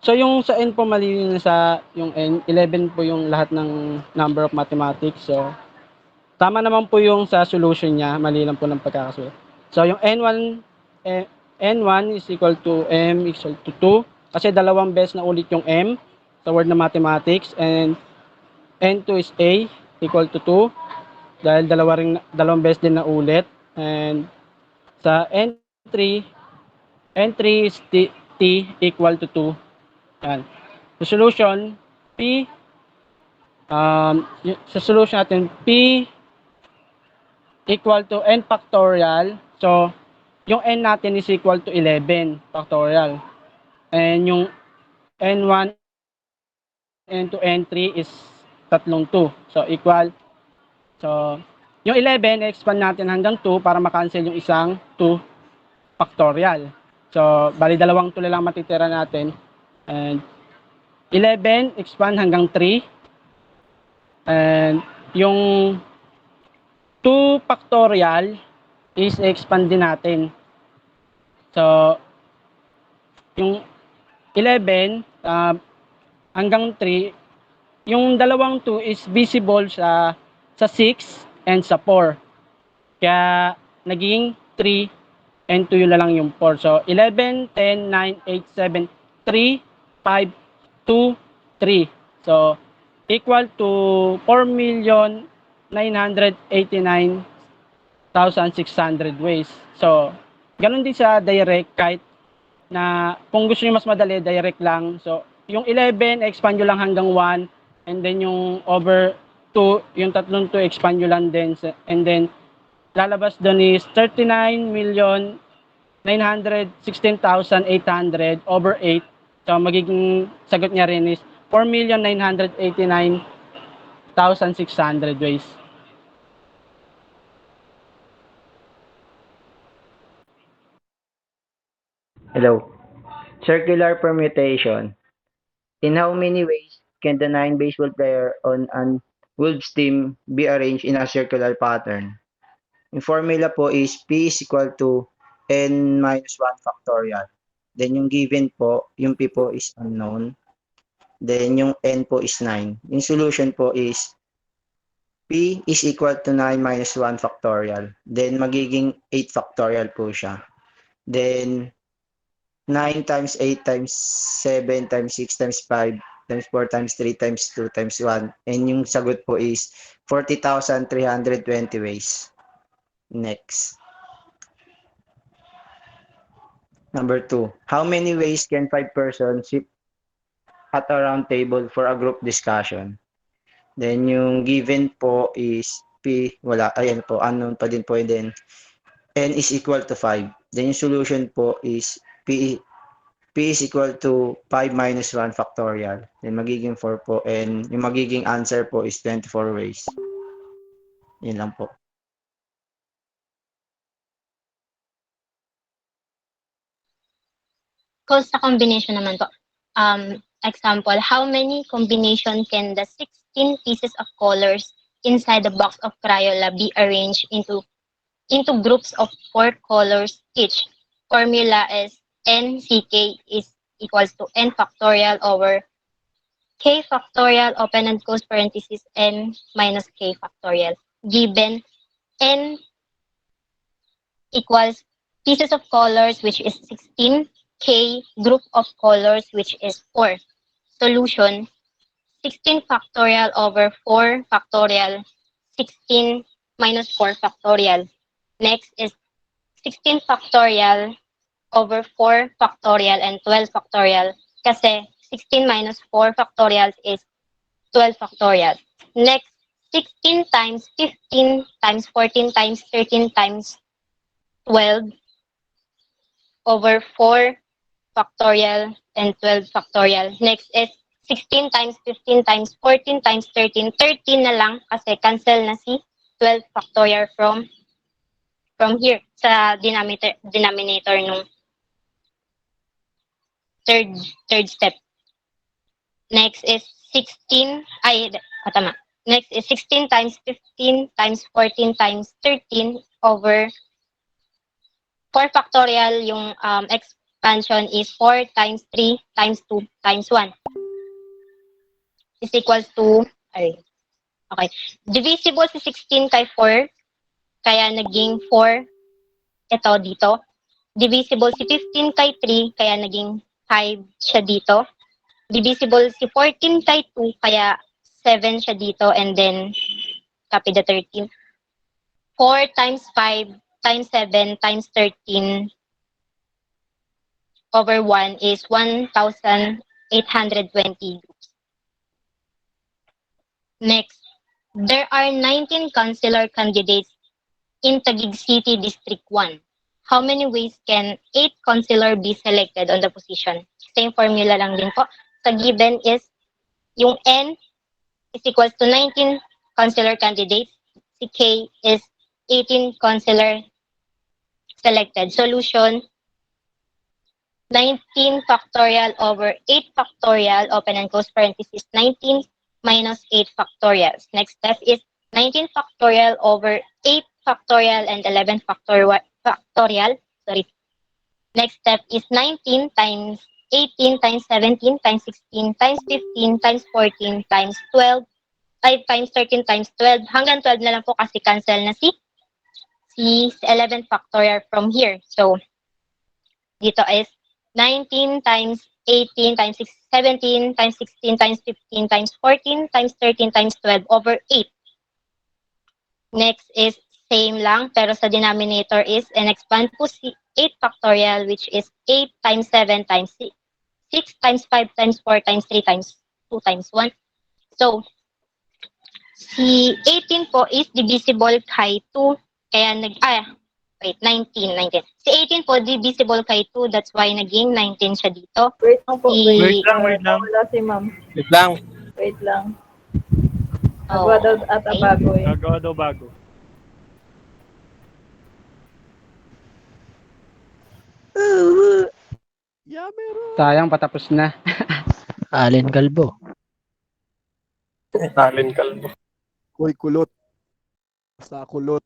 So yung sa n po mali yun sa yung n, 11 po yung lahat ng number of mathematics. So tama naman po yung sa solution niya, mali lang po ng pagkakasulat. So yung n1 is equal to m equal to 2 kasi dalawang beses na ulit yung m sa word na mathematics, and n2 is a equal to 2 dahil dalawang beses din na ulit, and sa n3 is t equal to 2. Yan. The solution, P, sa solution natin, P equal to n factorial. So, yung n natin is equal to 11 factorial. And yung n1, n2, n3 is 2. So, equal. So, yung 11, expand natin hanggang 2 para makancel yung isang 2 factorial. So, bali dalawang 2 lang matitira natin. And 11, expand hanggang 3. And yung 2 factorial is expand din natin. So, yung 11 hanggang 3, yung dalawang 2 is visible sa 6 and sa 4. Kaya naging 3 and 2 yun na lang yung 4. So, 11, 10, 9, 8, 7, 3, 5, 2, 3. So, equal to 4,989,600 ways. So, ganun din sa direct, kahit na kung gusto niyo mas madali, direct lang. So, yung 11, expand nyo lang hanggang 1. And then yung over 2, yung tatlong 2, expand nyo lang din. And then, lalabas doon is 39,916,800 over 8. So, magiging sagot niya rin is 4,989,600 ways.
Hello. Circular permutation. In how many ways can the 9 baseball player on an Wolves team be arranged in a circular pattern? Yung formula po is P is equal to n minus 1 factorial. Then yung given po, yung P po is unknown. Then yung n po is 9. Yung solution po is p is equal to 9 minus 1 factorial. Then magiging 8 factorial po siya. Then 9 times 8 times 7 times 6 times 5 times 4 times 3 times 2 times 1. And yung sagot po is 40,320 ways. Next. Number 2. How many ways can 5 persons sit at a round table for a group discussion? Then yung given po is P, wala, ayan po, unknown pa din po. And then N is equal to 5. Then yung solution po is P is equal to 5 minus 1 factorial. Then magiging 4 po. And yung magiging answer po is 24 ways. Yun lang po.
Cause sa combination naman po. Example, how many combination can the 16 pieces of colors inside the box of Crayola be arranged into groups of 4 colors each? Formula is NCK is equals to n factorial over k factorial, open and close parenthesis, n minus k factorial. Given n equals pieces of colors, which is 16, k group of colors, which is 4. Solution, 16 factorial over 4 factorial, 16 minus 4 factorial. Next is 16 factorial over 4 factorial and 12 factorial. Kasi 16 minus 4 factorial is 12 factorial. Next, 16 times 15 times 14 times 13 times 12 over 4 factorial and 12 factorial. Next is 16 times 15 times 14 times 13. 13 na lang kasi cancel na si 12 factorial from here sa denominator nung third step. Next is 16, tama. Next is 16 times 15 times 14 times 13 over 4 factorial. Yung expansion is 4 times 3 times 2 times 1 is equals to, okay. Divisible si 16 kay 4, kaya naging 4 ito dito. Divisible si 15 kay 3, kaya naging 5 siya dito. Divisible si 14 kay 2, kaya 7 siya dito, and then copy the 13. 4 times 5 times 7 times 13 over 1 is 1,820 groups. Next, there are 19 councilor candidates in Taguig City District 1. How many ways can 8 councilor be selected on the position? Same formula lang din po. Sa given is yung N is equals to 19 councilor candidates. Si K is 18 councilor selected. Solution, 19 factorial over 8 factorial, open and close parenthesis, 19 minus 8 factorials. Next step is 19 factorial over 8 factorial and 11 factorial. Sorry. Next step is 19 times 18 times 17 times 16 times 15 times 14 times 12, 5 times 13 times 12, hanggang 12 na lang po kasi cancel na si 11 factorial from here. So, dito is 19 times 18 times 17 times 16 times 15 times 14 times 13 times 12 over 8. Next is same lang, pero sa denominator is, and expand po si 8 factorial, which is 8 times 7 times 6 times 5 times 4 times 3 times 2 times 1. So, si 18 po is divisible kay 2, kaya 19. Si 18 po divisible kay 2, that's why naging 19 siya dito.
Wait lang po,
Wait lang.
Wala si ma'am.
Wait lang.
Wait lang. Nagawa daw ata bago eh.
Gagawa daw bago.
Sayang, patapos na.
Alin Kalbo.
Talent kalbo.
Uy, kulot. Basta kulot.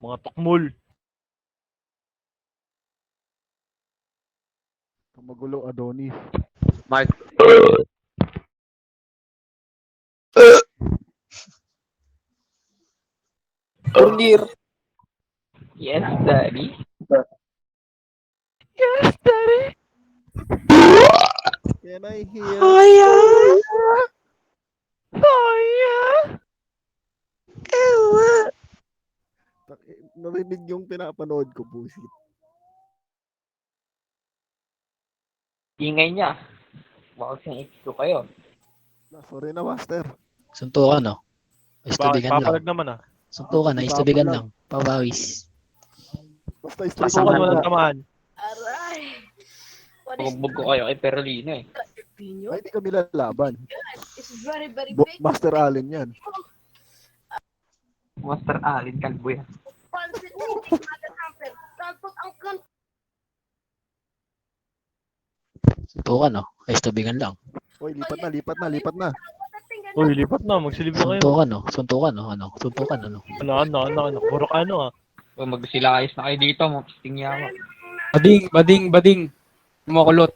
Mga tukmul.
Magulo, Adonis.
Mark.
Order.
Yes, Daddy.
Yes, Daddy. Can I hear?
Hiya!
Hiya! Narinig yung pinapanood ko, busit.
Ingay niya. Bakit siyang ko kayo?
Sorry na, Master.
Suntukan, no?
Bakit?
Istubigan lang.
Papalag naman ah.
Suntukan na,
Hindi
istubigan
papalag.
lang. Pawawis.
Basta
Suntukan
istubigan
walang
ka.
tamaan.
Bugbog ko kayo kay Perolino eh.
Ay, hindi kami lalaban. Master Allen yan.
Master Alin Kalbo yan.
Suntukan, no? Istubigan lang.
Uy, lipat na, lipat na, lipat na.
Uy, lipat na. Magsilib na kayo.
Suntukan, no? Suntukan, no? Ano? Suntukan, ano?
Ano. Puro ka ano ah.
Kung magsilayas na kayo dito, mapisting niya ako.
Bading. Kumukulot.